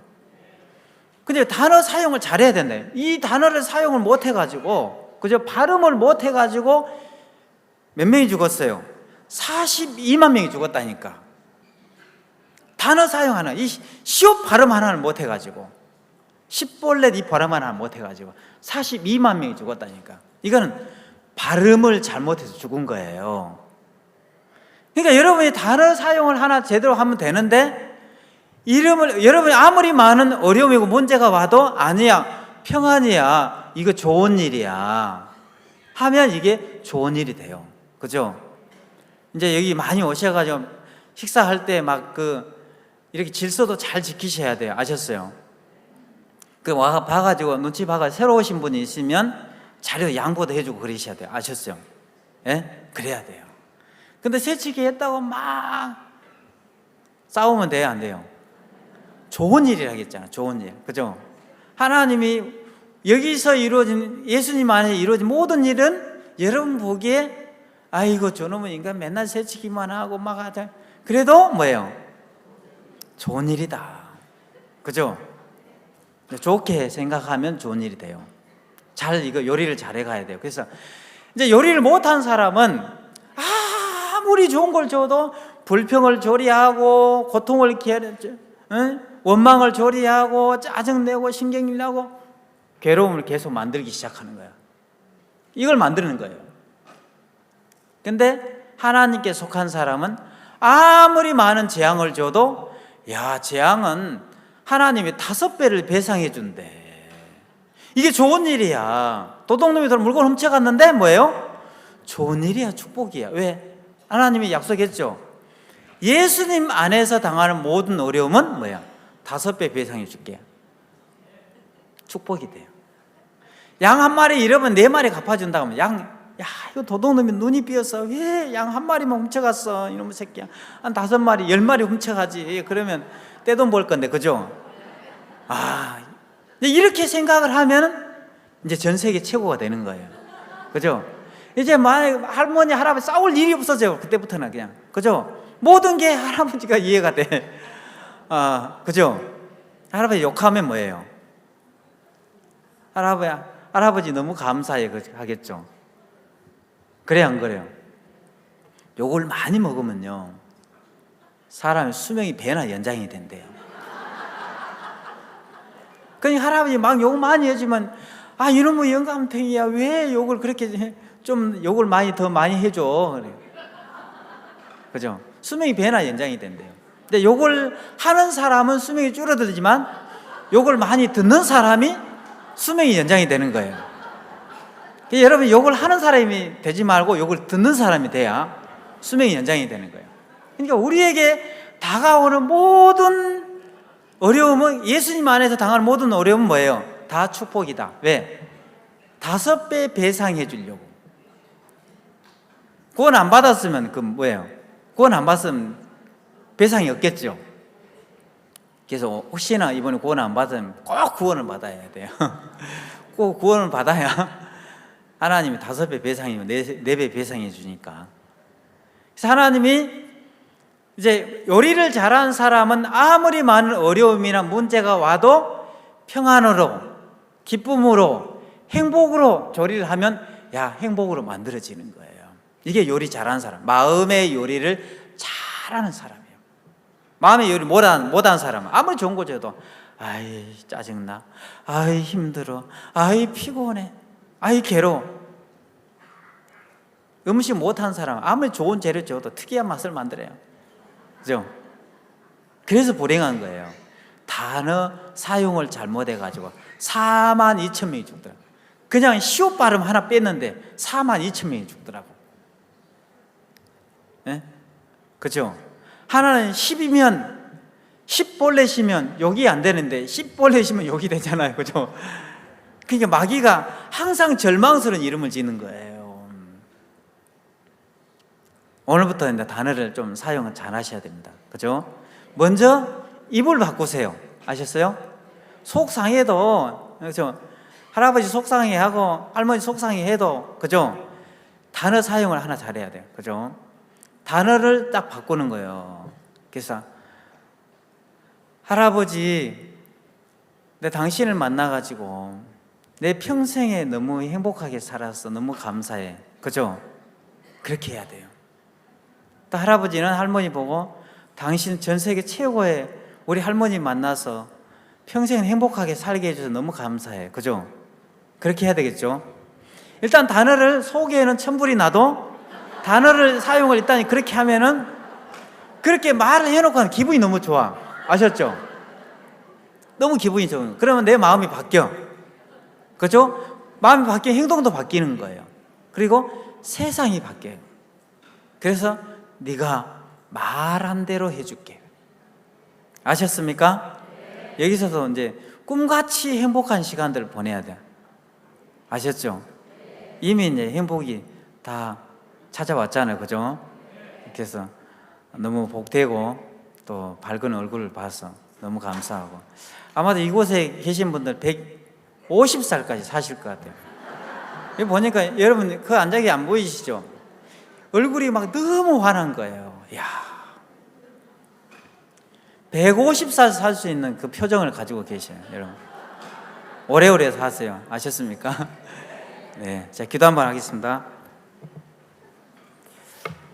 근데 단어 사용을 잘해야 된다. 이 단어를 사용을 못 해가지고, 그죠? 발음을 못 해가지고 몇 명이 죽었어요? 42만 명이 죽었다니까. 단어 사용 하나, 이 시옷 발음 하나를 못 해가지고, 십볼렛 이 발음 하나 못 해가지고 42만 명이 죽었다니까. 이거는 발음을 잘못해서 죽은 거예요. 그러니까 여러분이 단어 사용을 하나 제대로 하면 되는데, 여러분이 아무리 많은 어려움이고 문제가 와도 아니야, 평안이야, 이거 좋은 일이야 하면 이게 좋은 일이 돼요. 그죠? 이제 여기 많이 오셔가지고 식사할 때 막 이렇게 질서도 잘 지키셔야 돼요. 아셨어요? 봐가지고 눈치 봐가지고 새로 오신 분이 있으면 자료 양보도 해주고 그러셔야 돼요. 아셨어요? 예? 그래야 돼요. 근데 새치기 했다고 막 싸우면 돼요, 안 돼요? 좋은 일이라고 했잖아, 좋은 일. 그죠? 하나님이 여기서 이루어진, 예수님 안에 이루어진 모든 일은 여러분 보기에 아이고 저놈은 인간 맨날 새치기만 하고 막 하자, 그래도 뭐예요? 좋은 일이다. 그죠? 좋게 생각하면 좋은 일이 돼요. 이거 요리를 잘 해가야 돼요. 그래서 이제 요리를 못한 사람은 아무리 좋은 걸 줘도 불평을 조리하고 고통을 원망을 조리하고 짜증내고 신경질 나고 괴로움을 계속 만들기 시작하는 거야. 이걸 만드는 거예요. 근데 하나님께 속한 사람은 아무리 많은 재앙을 줘도 야, 재앙은 하나님이 5배를 배상해 준대. 이게 좋은 일이야. 도둑놈이 물건 훔쳐갔는데 뭐예요? 좋은 일이야, 축복이야. 왜? 하나님이 약속했죠. 예수님 안에서 당하는 모든 어려움은 뭐야? 5배 배상해 줄게. 축복이 돼요. 양 한 마리 잃으면 4마리 갚아준다고 하면 야, 이거 도둑놈이 눈이 삐었어. 왜 양 한 마리만 훔쳐갔어? 이놈의 새끼야. 한 5마리, 10마리 훔쳐가지. 그러면 떼돈 벌 건데, 그죠? 이렇게 생각을 하면 이제 전 세계 최고가 되는 거예요. 그죠? 이제 만약 할머니, 할아버지 싸울 일이 없어져요. 그때부터는 그냥. 그죠? 모든 게 할아버지가 이해가 돼. 그죠? 할아버지 욕하면 뭐예요? 할아버지 너무 감사해 하겠죠. 그래, 안 그래요? 욕을 많이 먹으면요, 사람의 수명이 배나 연장이 된대요. 그러니까 할아버지 막 욕 많이 해주면 이놈의 영감탱이야. 왜 욕을 그렇게 좀 욕을 더 많이 해줘. 그래요. 그죠? 수명이 배나 연장이 된대요. 근데 욕을 하는 사람은 수명이 줄어들지만 욕을 많이 듣는 사람이 수명이 연장이 되는 거예요. 그러니까 여러분, 욕을 하는 사람이 되지 말고 욕을 듣는 사람이 돼야 수명이 연장이 되는 거예요. 그러니까 우리에게 다가오는 모든 어려움은, 예수님 안에서 당하는 모든 어려움은 뭐예요? 다 축복이다. 왜? 5배 배상해 주려고. 구원 안 받았으면 뭐예요? 구원 안 받았으면 배상이 없겠죠. 그래서 혹시나 이번에 구원 안 받으면 꼭 구원을 받아야 돼요. 꼭 구원을 받아야 하나님이 5배 배상이면 4배 배상해 주니까. 그래서 하나님이 이제 요리를 잘하는 사람은 아무리 많은 어려움이나 문제가 와도 평안으로, 기쁨으로, 행복으로 조리를 하면 행복으로 만들어지는 거예요. 이게 요리 잘하는 사람, 마음의 요리를 잘하는 사람이에요. 마음의 요리 못한 사람은 아무리 좋은 거 줘도 짜증나, 힘들어, 피곤해, 괴로워. 음식 못하는 사람은 아무리 좋은 재료 줘도 특이한 맛을 만들어요. 그죠? 그래서 불행한 거예요. 단어 사용을 잘못해가지고 42,000명이 죽더라고요. 그냥 시옷 발음 하나 뺐는데 42,000명이 죽더라고. 네? 그죠? 하나는 10이면 10벌레시면 욕이 안 되는데 10벌레시면 욕이 되잖아요. 그죠? 그러니까 마귀가 항상 절망스러운 이름을 짓는 거예요. 오늘부터 이제 단어를 좀 사용을 잘 하셔야 됩니다. 그죠? 먼저 입을 바꾸세요. 아셨어요? 속상해도, 그죠? 할아버지 속상해하고 할머니 속상해해도, 그죠? 단어 사용을 하나 잘해야 돼요. 그죠? 단어를 딱 바꾸는 거예요. 그래서 할아버지, 내 당신을 만나가지고 내 평생에 너무 행복하게 살았어. 너무 감사해. 그죠? 그렇게 해야 돼요. 또 할아버지는 할머니 보고 당신 전 세계 최고의 우리 할머니 만나서 평생 행복하게 살게 해줘서 너무 감사해. 그죠? 그렇게 해야 되겠죠? 일단 단어를 속에는 천불이 나도 단어를 사용을 일단 그렇게 하면은 그렇게 말을 해놓고 하면 기분이 너무 좋아. 아셨죠? 너무 기분이 좋은. 그러면 내 마음이 바뀌어. 그죠? 마음이 바뀌면 행동도 바뀌는 거예요. 그리고 세상이 바뀌어요. 그래서 네가 말한 대로 해줄게. 아셨습니까? 여기서도 이제 꿈같이 행복한 시간들을 보내야 돼. 아셨죠? 이미 이제 행복이 다 찾아왔잖아요. 그죠? 그래서 너무 복되고 또 밝은 얼굴을 봐서 너무 감사하고, 아마도 이곳에 계신 분들 150살까지 사실 것 같아요. 여기 보니까 여러분 그 안짝이 안 보이시죠? 얼굴이 막 너무 환한 거예요. 이야, 150살 살 수 있는 그 표정을 가지고 계셔요. 여러분 오래오래 사세요. 아셨습니까? 네, 자, 기도 한번 하겠습니다.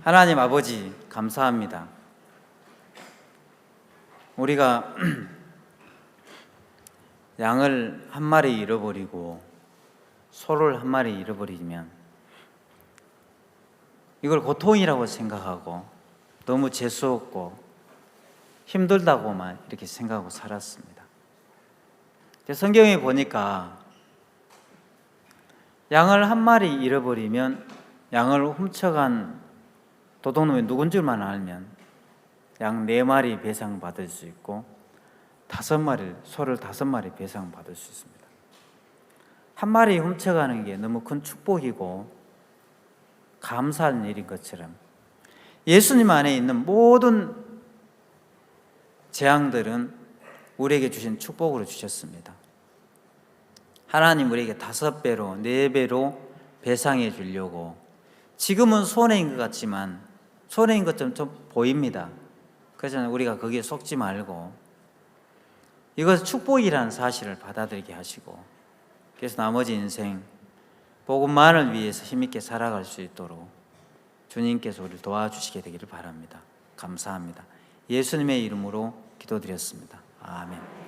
하나님 아버지, 감사합니다. 우리가 양을 한 마리 잃어버리고 소를 한 마리 잃어버리면 이걸 고통이라고 생각하고 너무 재수없고 힘들다고만 이렇게 생각하고 살았습니다. 성경에 보니까 양을 한 마리 잃어버리면 양을 훔쳐간 도둑놈이 누군 줄만 알면 양 4마리 배상받을 수 있고 소를 5마리 배상받을 수 있습니다. 한 마리 훔쳐가는 게 너무 큰 축복이고 감사한 일인 것처럼 예수님 안에 있는 모든 재앙들은 우리에게 주신 축복으로 주셨습니다. 하나님 우리에게 5배로 4배로 배상해 주려고 지금은 손해인 것 같지만 손해인 것처럼 좀 보입니다. 그래서 우리가 거기에 속지 말고 이것은 축복이라는 사실을 받아들이게 하시고 그래서 나머지 인생 복음만을 위해서 힘있게 살아갈 수 있도록 주님께서 우리를 도와주시게 되기를 바랍니다. 감사합니다. 예수님의 이름으로 기도드렸습니다. 아멘.